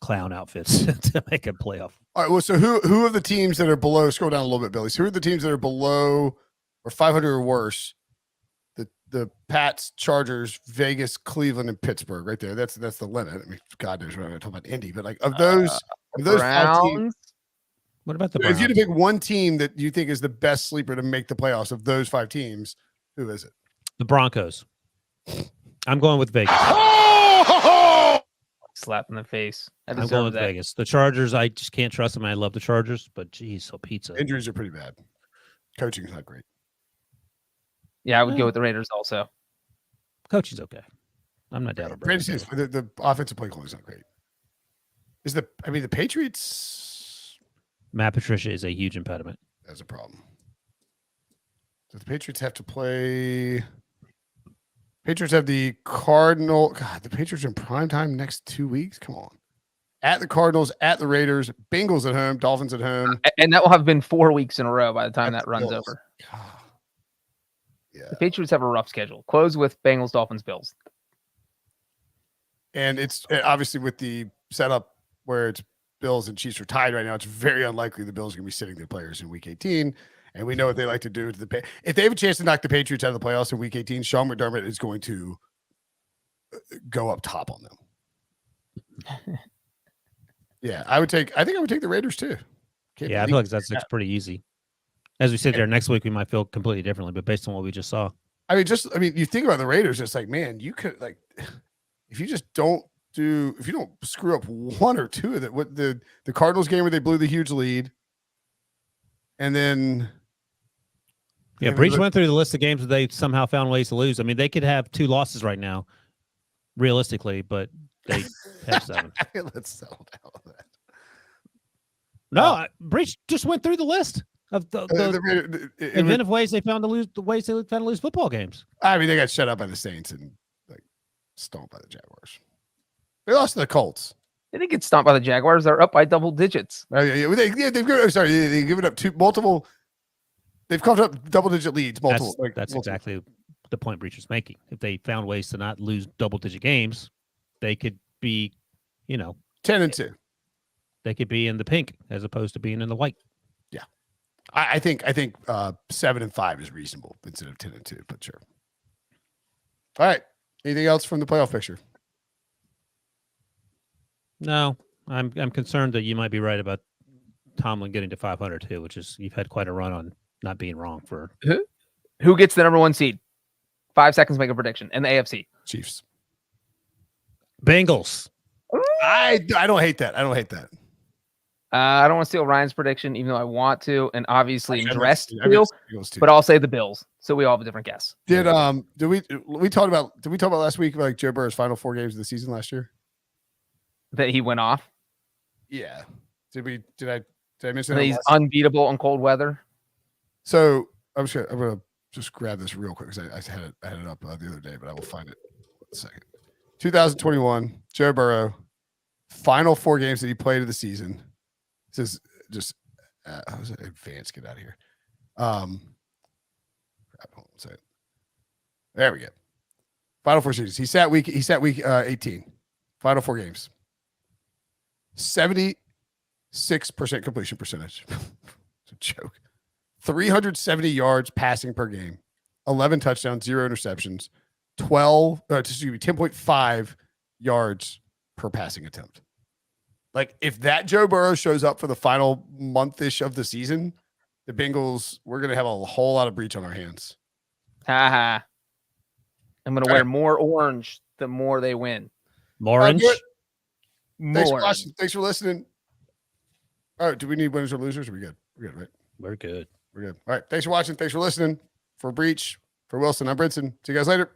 clown outfits to make a playoff. All right. Well, so who of the teams that are below? Scroll down a little bit, Billy. So who are the teams that are below or 500 or worse? The Pats, Chargers, Vegas, Cleveland, and Pittsburgh. Right there. That's the limit. I mean, God knows we're not talking about Indy, but like of those 5 teams. What about the If Browns? you had to pick one team that you think is the best sleeper to make the playoffs of those 5 teams, who is it? The Broncos. I'm going with Vegas. Slap in the face. I'm going with Vegas. The Chargers, I just can't trust them. I love the Chargers, but geez, so pizza. Injuries are pretty bad. Coaching is not great. Yeah, I would go with the Raiders also. Coaching's okay. I'm not down on Brandon, the offensive play calling is not great. The Patriots? Matt Patricia is a huge impediment. That's a problem. So the Patriots have to play. Patriots have the Cardinal. God, the Patriots are in prime time next 2 weeks. Come on. At the Cardinals, at the Raiders, Bengals at home, Dolphins at home. And that will have been 4 weeks in a row by the time that runs over. God. Yeah. The Patriots have a rough schedule. Close with Bengals, Dolphins, Bills. And it's obviously with the setup where it's Bills and Chiefs are tied right now, it's very unlikely the Bills are going to be sitting their players in Week 18. And we know what they like to do to the if they have a chance to knock the Patriots out of the playoffs in Week 18, Sean McDermott is going to go up top on them. Yeah, I think I would take the Raiders too. I feel like that's pretty easy. As we sit there next week, we might feel completely differently, but based on what we just saw. You think about the Raiders, it's like, man, you could if you don't screw up 1 or 2 of it, what the Cardinals game where they blew the huge lead. And then Breech went through the list of games that they somehow found ways to lose. I mean, they could have 2 losses right now, realistically, but they have 7. Let's settle down on that. No, Breech just went through the list of the inventive ways they found to lose, the ways they found to lose football games. I mean, they got shut out by the Saints and stomped by the Jaguars. They lost to the Colts. They didn't get stomped by the Jaguars. They're up by double digits. They've given up multiple. They've come up double-digit leads. Multiple. That's exactly the point Breech was making. If they found ways to not lose double-digit games, they could be, 10-2. They could be in the pink as opposed to being in the white. Yeah, I think 7-5 is reasonable instead of 10-2. But sure. All right. Anything else from the playoff picture? No, I'm concerned that you might be right about Tomlin getting to 500 too, which is you've had quite a run on not being wrong for who gets the number 1 seed. 5 seconds to make a prediction. And the AFC. Chiefs. Bengals. I don't hate that. I don't want to steal Ryan's prediction, even though I want to, and obviously dressed too. But I'll say the Bills. So we all have a different guess. Did we talk about last week about Joe Burrow's final 4 games of the season last year? That he went off. Yeah. Did I mention that he's unbeatable in cold weather? So I'm gonna just grab this real quick because I had it up the other day, but I will find it. 1 second. 2021, Joe Burrow, final 4 games that he played of the season. This is just how's it advanced? Get out of here. Hold on a second. There we go. Final 4 seasons. He sat week 18. Final 4 games. 76% completion percentage. It's a joke. 370 yards passing per game. 11 touchdowns, 0 interceptions. 10.5 yards per passing attempt. If that Joe Burrow shows up for the final month-ish of the season, the Bengals, we're going to have a whole lot of Breech on our hands. I'm going to wear more orange the more they win. Orange? Thanks for watching. Thanks for listening. All right. Do we need winners or losers? Are we good? We're good, right? We're good. We're good. All right. Thanks for watching. Thanks for listening. For Breech, for Wilson, I'm Brinson. See you guys later.